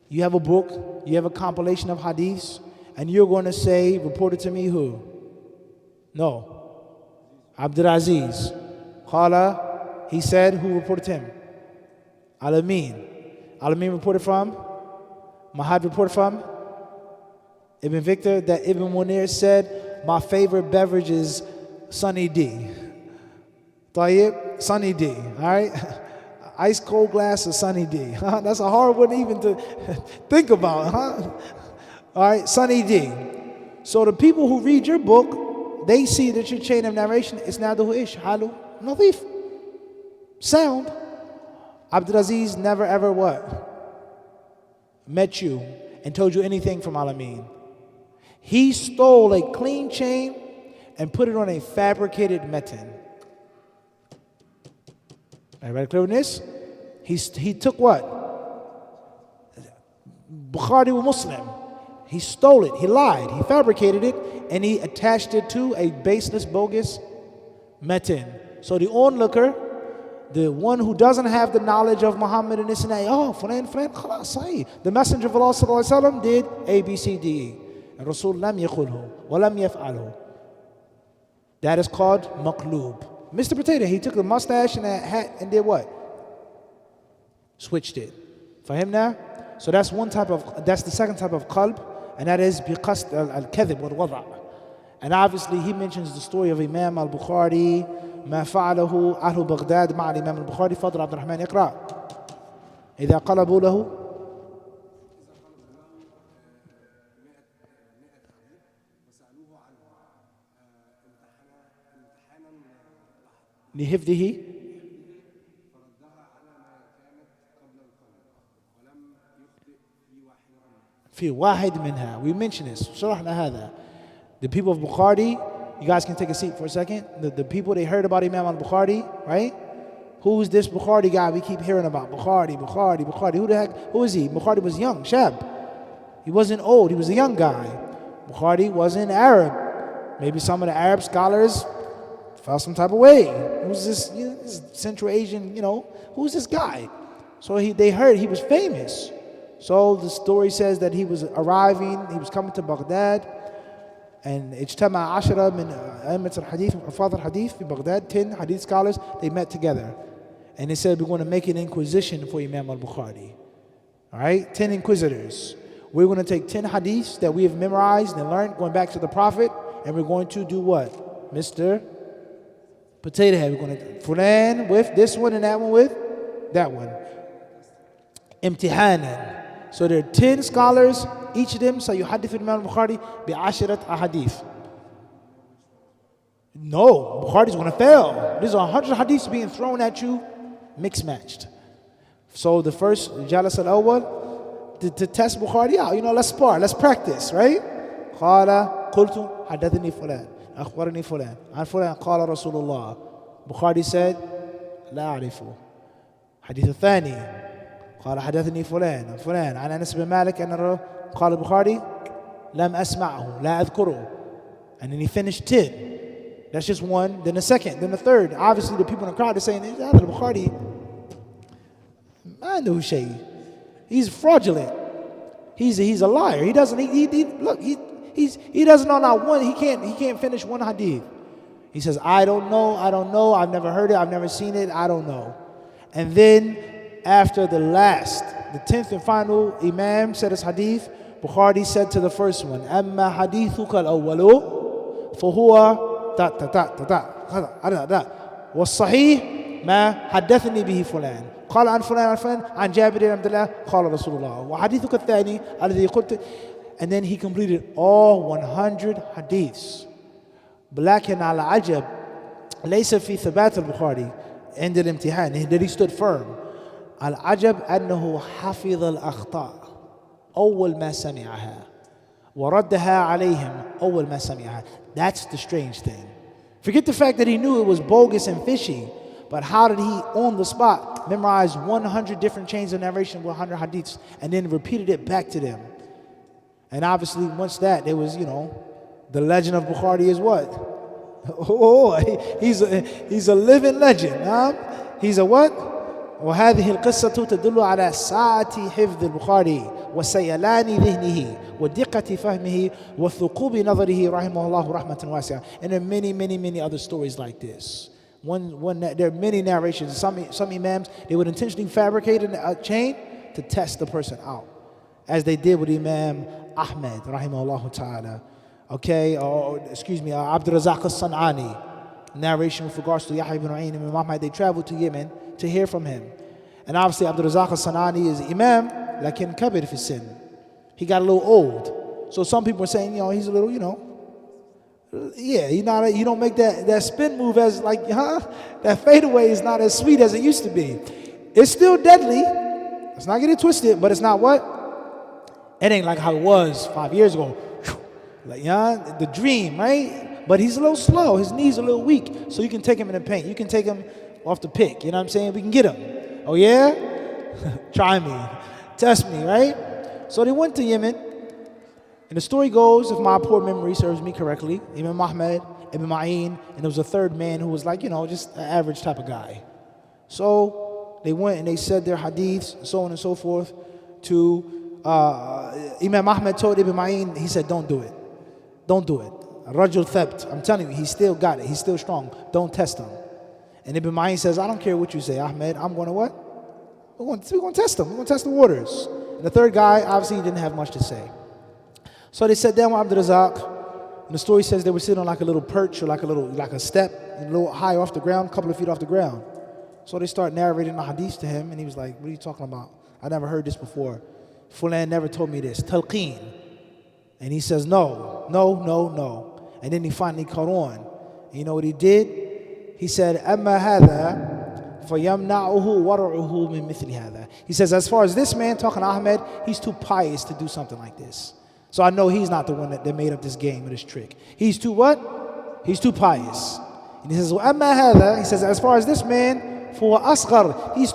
You have a book, you have a compilation of hadiths, and you're going to say, reported to me who? No. Abdul Aziz. Qala, he said, who reported him? Al-Amin. Al-Amin reported from? Mahad reported from? Ibn Victor, that Ibn Muneer said, my favorite beverage is Sunny D. Tayyib, Sunny D, all right? Ice cold glass of Sunny D. That's a hard one even to think about, huh? All right, Sunny D. So the people who read your book, they see that your chain of narration is naduhu ish, halu, nadif. Sound. Abdul Aziz never ever what? Met you and told you anything from Al-Amin. He stole a clean chain and put it on a fabricated metin. Everybody clear with this? He took what? Bukhari was Muslim. He stole it, he lied, he fabricated it, and he attached it to a baseless, bogus metin. So the onlooker, the one who doesn't have the knowledge of Muhammad and this and that, oh, fulan, khalas, sahih. The Messenger of Allah sallallahu alaihi wasallam did A, B, C, D, E. And Rasul lam yakhulhu, wa lam yaf'alhu. That is called maqloob. Mr. Potato, he took the mustache and that hat and did what? Switched it. For him now? So that's the second type of qalb, and that is biqasd al-kadhib wal-wada'. And obviously he mentions the story of Imam al-Bukhari, ما فعله أهل بغداد مع الإمام البخاري. فضل عبد الرحمن اقرأ. إذا قلبوا له لحفظه في واحد منها. We mentioned this. شرحنا هذا. The people of Bukhari, you guys can take a seat for a second. The people, they heard about Imam al-Bukhari, right? Who's this Bukhari guy we keep hearing about? Bukhari. Who the heck? Who is he? Bukhari was young, shab. He wasn't old, he was a young guy. Bukhari wasn't Arab. Maybe some of the Arab scholars felt some type of way. Who's this, this Central Asian, who's this guy? So they heard he was famous. So the story says that he was arriving, he was coming to Baghdad, and اجتمع 10 من أئمة الحديث وحفاظ الحديث في بغداد, 10 hadith scholars, they met together. And they said, we're going to make an inquisition for Imam al-Bukhari. All right, 10 inquisitors. We're going to take 10 hadiths that we have memorized and learned going back to the Prophet, and we're going to do what? Mr. Potato Head. We're going to fulan with this one and that one with that one. Imtihanan. So there are 10 scholars, each of them sayuhadith Imam al-Bukhari bi'ashirat ahadith. No, Bukhari's going to fail. There's 100 hadiths being thrown at you, mixed matched. So the first Jalas al-Awwal, to test Bukhari out, let's spar, let's practice, right? قال قلت حدثني فلان أخبرني فلان عن فلان قال رسول الله. Bukhari said لا أعرفه. حديث الثاني قال حدثني فلان فلان عن أنس بن مالك أن قال البخاري لم أسمعه لا أذكره. And then he finished 10. That's just one. Then the second, then the third. Obviously the people in the crowd are saying, Bukhari, I know Shay. He's fraudulent. He's a liar. He doesn't he doesn't know not one. He can't finish one hadith. He says, I don't know, I've never heard it, I've never seen it, I don't know. And then after the 10th and final Imam said his hadith, Bukhari said to the first one, أما حديثك الأول فهو تا تا تا تا تا والصحيح ما حدثني به فلان قال عن فلان عن فلان عن جابر بن عبد الله قال رسول الله وحديثك الثاني الذي قلت. And then he completed all 100 hadiths. لكن على عجب ليس في ثبات البخاري عند الامتحان that he stood firm. العجب أنه حفظ الأخطاء أول ما سمعها وردها عليهم أول ما سمعها. That's the strange thing. Forget the fact that he knew it was bogus and fishy, but how did he on the spot memorize 100 different chains of narration with 100 hadiths and then repeated it back to them? And obviously once that, there was, the legend of Bukhari is what? Oh, he's a living legend. Huh? He's a what? وهذه القصة تدل على ساعة حفظ البخاري وسيلان ذهنه ودقة فهمه وثقوب نظره رحمه الله رحمة واسعة. And there are many other stories like this. There are many narrations. Some imams, they would intentionally fabricate a chain to test the person out, as they did with Imam Ahmed rahimahullah ta'ala. Okay, or excuse me, Abdul Razak al-San'ani, narration with regards to Yahya ibn Ma'in and Imam Ahmed. They traveled to Yemen to hear from him. And obviously Abdul Razak al-San'ani is Imam, lakin kabir fi sin. He got a little old. So some people were saying, he's a little, yeah, you don't make that spin move as like, that fadeaway is not as sweet as it used to be. It's still deadly. Let's not get it twisted, but it's not what? It ain't like how it was 5 years ago. Like, the dream, right? But he's a little slow. His knees are a little weak. So you can take him in the paint. You can take him off the pick. You know what I'm saying? We can get him. Oh, yeah? Try me. Test me, right? So they went to Yemen. And the story goes, if my poor memory serves me correctly, Imam Ahmed, Ibn Ma'in, and there was a third man who was like, just an average type of guy. So they went and they said their hadiths, so on and so forth, to Imam Ahmed told Ibn Ma'in, he said, don't do it. Don't do it. Rajul Thabt, I'm telling you, he still got it. He's still strong. Don't test him. And Ibn Ma'in says, I don't care what you say, Ahmed. I'm going to what? We're going to test him. We're going to test the waters. And the third guy, obviously, he didn't have much to say. So they sat down with Abdul Razak, and the story says they were sitting on like a little perch or like a step, a little high off the ground, a couple of feet off the ground. So they start narrating the hadith to him, and he was like, what are you talking about? I never heard this before. Fulan never told me this. Talqeen. And he says, no. And then he finally caught on. And you know what he did? He said, أَمَّا هَذَا فَيَمْنَعُهُ وَرَعُهُ مِن مِثْلِ هَذَا. He says, as far as this man, talking to Ahmed, he's too pious to do something like this. So I know he's not the one that made up this game or this trick. He's too what? He's too pious. And he says, وَأَمَّا هَذَا, he says, as far as this man, for asghar, he's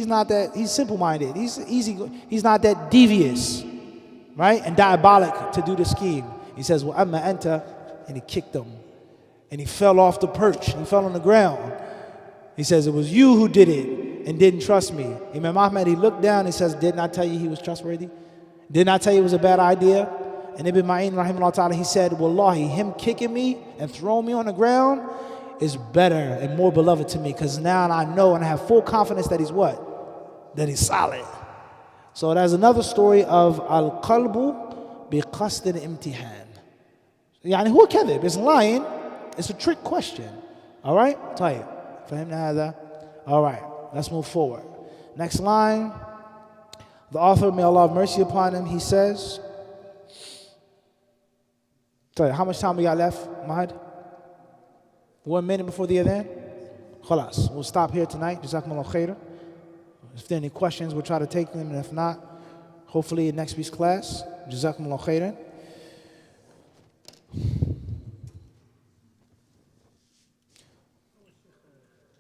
not that, he's simple-minded. He's not that devious, right? And diabolic to do the scheme. He says, وَأَمَّا أَنْتَ, and he kicked him. And he fell off the perch, he fell on the ground. He says, it was you who did it and didn't trust me. Imam Ahmed, he looked down and says, didn't I tell you he was trustworthy? Didn't I tell you it was a bad idea? And Ibn Ma'in, rahimahullah ta'ala, he said, Wallahi, him kicking me and throwing me on the ground is better and more beloved to me, because now I know and I have full confidence that he's what? That he's solid. So there's another story of al-qalbu bi-qasd al-imtihan. Yani huwa kadhib, it's lying, it's a trick question. All right? Tayyib. Fahimna hadha? All right, let's move forward. Next line. The author, may Allah have mercy upon him, he says, how much time we got left, Mahad? 1 minute before the adhan? Khalas, we'll stop here tonight. Jazakumullah khairan. If there are any questions, we'll try to take them, and if not, hopefully in next week's class. Jazakumullah khairan.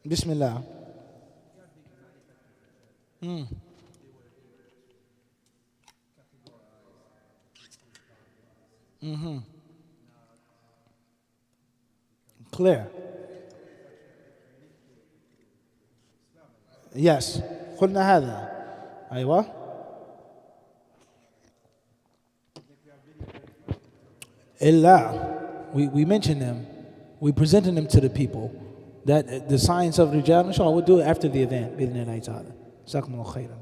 Bismillah. Clear. Yes. قلنا هذا. أيوة. إلا. We mentioned them. We presented them to the people. That the science of Rijal, inshallah, we'll do it after the event. بإذن الله تعالى. جزاكم الله خيرا.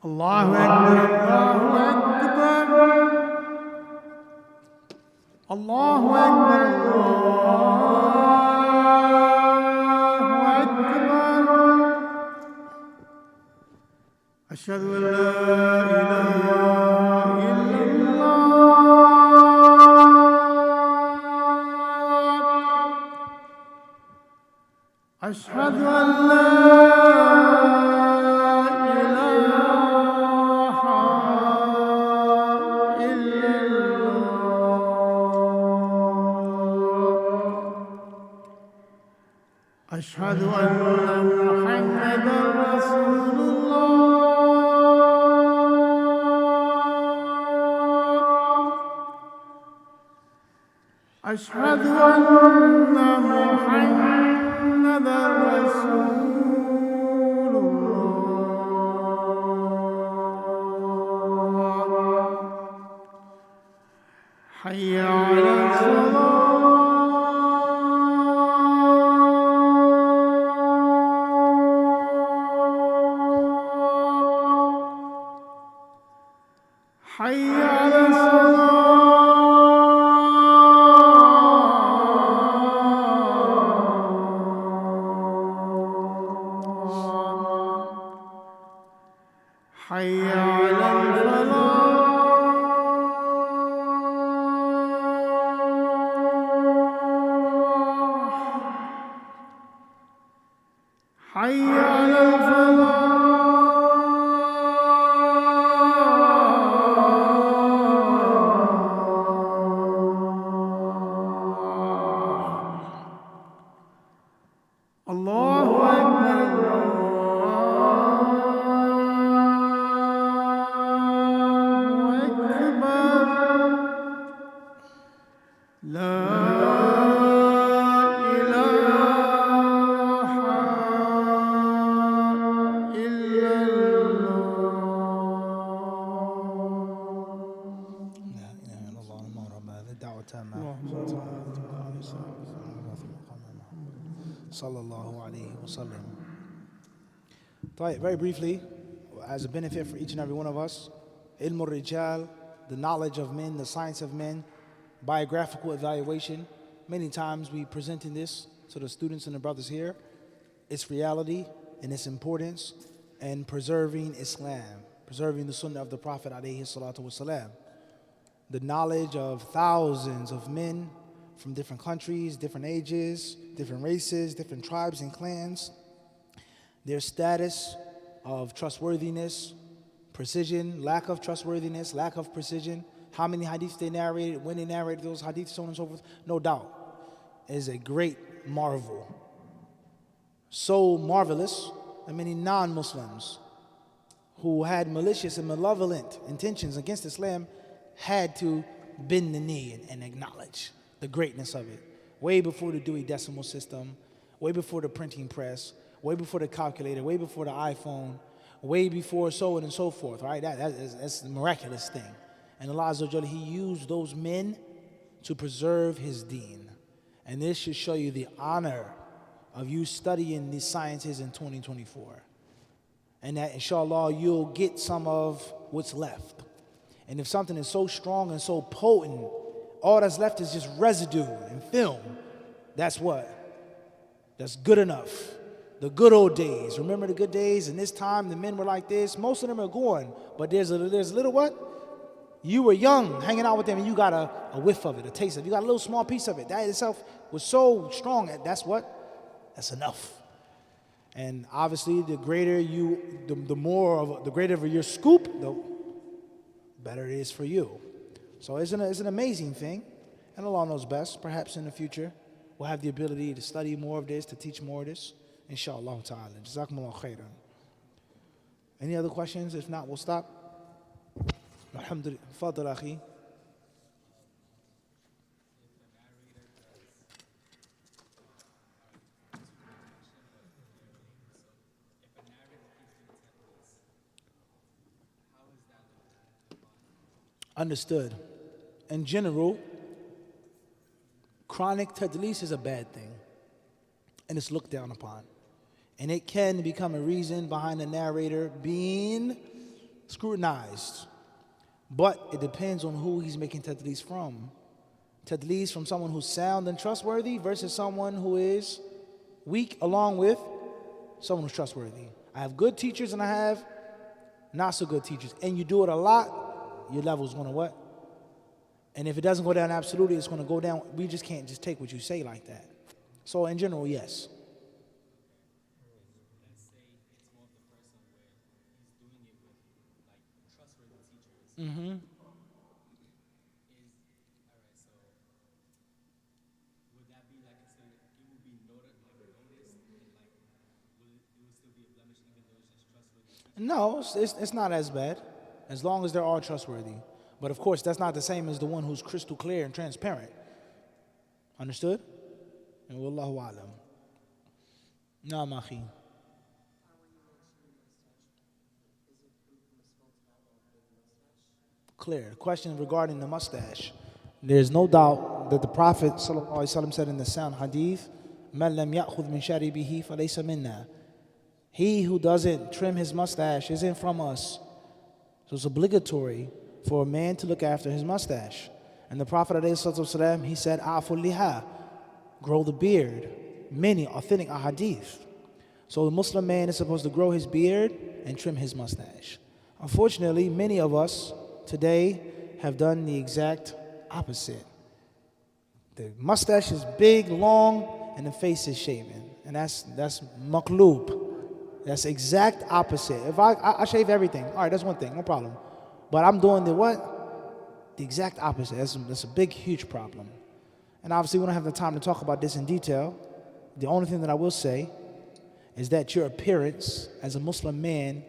الله أكبر الله أكبر الله أكبر أشهد أن لا إله إلا الله أشهد أن لا أشهد أن محمدًا أشهد أن محمدا رسول الله حي على الصلاة حي على الصلاة حي على الفلاح حي على الفلاح الله أكبر الله أكبر لا إله إلا الله لا إله إلا الله اللهم رب هذه الدعوة التامة اللهم صل على سيدنا صلى الله عليه وسلم. Very briefly, as a benefit for each and every one of us, ilm al-rijal, the knowledge of men, the science of men, biographical evaluation. Many times we presenting this to the students and the brothers here, its reality and its importance, and preserving Islam, preserving the sunnah of the Prophet alayhi salatu wasalam. The knowledge of thousands of men from different countries, different ages, different races, different tribes and clans, their status of trustworthiness, precision, lack of trustworthiness, lack of precision, how many hadiths they narrated, when they narrated those hadiths, so on and so forth, no doubt, is a great marvel. So marvelous that many non-Muslims who had malicious and malevolent intentions against Islam had to bend the knee and acknowledge the greatness of it. Way before the Dewey Decimal System, way before the printing press, way before the calculator, way before the iPhone, way before so on and so forth, right? That's a miraculous thing. And Allah Azza wa Jalla, He used those men to preserve His deen. And this should show you the honor of you studying these sciences in 2024. And that, inshallah, you'll get some of what's left. And if something is so strong and so potent, all that's left is just residue and film. That's what? That's good enough. The good old days. Remember the good days? And this time the men were like this. Most of them are gone. But there's a little what? You were young, hanging out with them, and you got a whiff of it, a taste of it. You got a little small piece of it. That itself was so strong. That's what? That's enough. And obviously, the greater the greater your scoop, the better it is for you. So it's an amazing thing, and Allah knows best. Perhaps in the future, we'll have the ability to study more of this, to teach more of this, inshallah ta'ala. Jazakumullah khairan. Any other questions? If not, we'll stop. Alhamdulillah. Fadl akhi. Understood. In general, chronic tadlis is a bad thing, and it's looked down upon. And it can become a reason behind the narrator being scrutinized. But it depends on who he's making tadlis from. Tadlis from someone who's sound and trustworthy versus someone who is weak along with someone who's trustworthy. I have good teachers and I have not so good teachers. And you do it a lot, your level's going to what? And if it doesn't go down absolutely, it's going to go down. We just can't just take what you say like that. So in general, yes. Let's say it's more of the person where he's doing it with like trustworthy teachers. Mm-hmm. Alright, so would that be like considered, it would be noticed and like it would still be a blemish even though it's just trustworthy teachers? No, it's not as bad, as long as they're all trustworthy. But of course, that's not the same as the one who's crystal clear and transparent. Understood? And wallahu alam. Naam akhi. Clear. Question regarding the mustache. There's no doubt that the Prophet ﷺ said in the sound hadith, "Man lam ya'khudh min sharibihi falaysa minna." He who doesn't trim his mustache isn't from us. So it's obligatory for a man to look after his mustache. And the Prophet ﷺ, he said, "A'ful liha," grow the beard. Many authentic ahadith. So the Muslim man is supposed to grow his beard and trim his mustache. Unfortunately, many of us today have done the exact opposite. The mustache is big, long, and the face is shaven. And that's maqloob. That's exact opposite. If I shave everything, all right, that's one thing, no problem. But I'm doing the what? The exact opposite. That's a big, huge problem. And obviously we don't have the time to talk about this in detail. The only thing that I will say is that your appearance as a Muslim man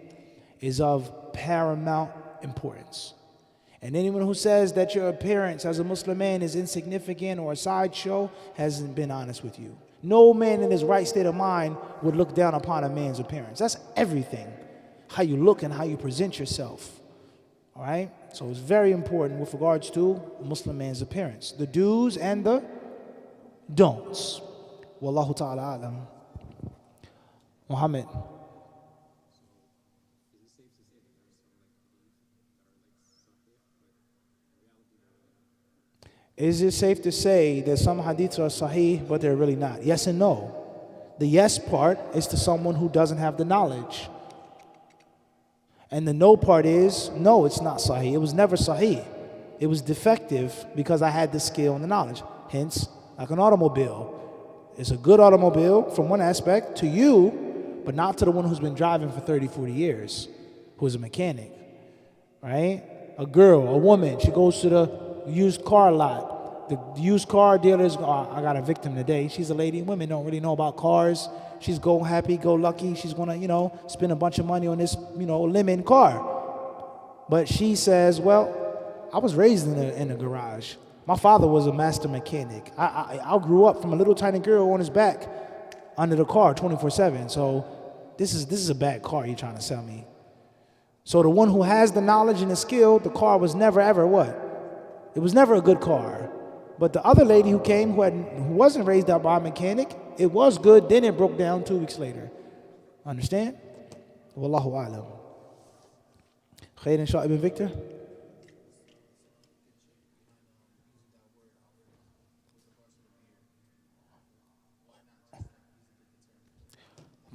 is of paramount importance. And anyone who says that your appearance as a Muslim man is insignificant or a sideshow hasn't been honest with you. No man in his right state of mind would look down upon a man's appearance. That's everything. How you look and how you present yourself. All right? So it's very important with regards to a Muslim man's appearance. The do's and the don'ts. Wallahu ta'ala alam. Muhammad. Is it safe to say that some hadiths are sahih, but they're really not? Yes and no. The yes part is to someone who doesn't have the knowledge. And the no part is, no, it's not sahih. It was never sahih. It was defective because I had the skill and the knowledge. Hence, like an automobile. It's a good automobile from one aspect to you, but not to the one who's been driving for 30, 40 years, who's a mechanic, right? A girl, a woman, she goes to the used car lot. The used car dealers, I got a victim today. She's a lady. Women don't really know about cars. She's go happy, go lucky. She's going to, spend a bunch of money on this, lemon car. But she says, well, I was raised in a garage. My father was a master mechanic. I grew up from a little tiny girl on his back under the car 24/7. So this is a bad car you're trying to sell me. So the one who has the knowledge and the skill, the car was never ever what? It was never a good car. But the other lady who came who wasn't raised up by a mechanic, it was good, then it broke down 2 weeks later. Understand? Wallahu a'lam. Khair inshallah, Ibn Victor?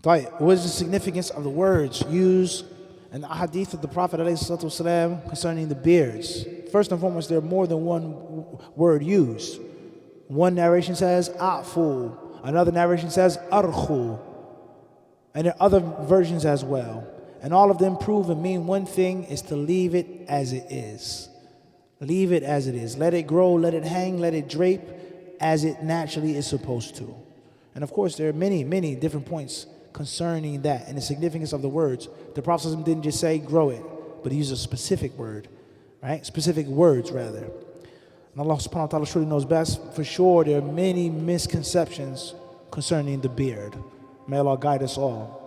What is the significance of the words used in the hadith of the Prophet ﷺ concerning the beards? First and foremost, there are more than one word used. One narration says a'fu, another narration says arkhu, and there are other versions as well. And all of them prove and mean one thing, is to leave it as it is. Leave it as it is. Let it grow, let it hang, let it drape as it naturally is supposed to. And of course, there are many, many different points concerning that and the significance of the words. The Prophet didn't just say grow it, but he used a specific word, right? Specific words, rather. And Allah subhanahu wa ta'ala surely knows best. For sure, there are many misconceptions concerning the beard. May Allah guide us all.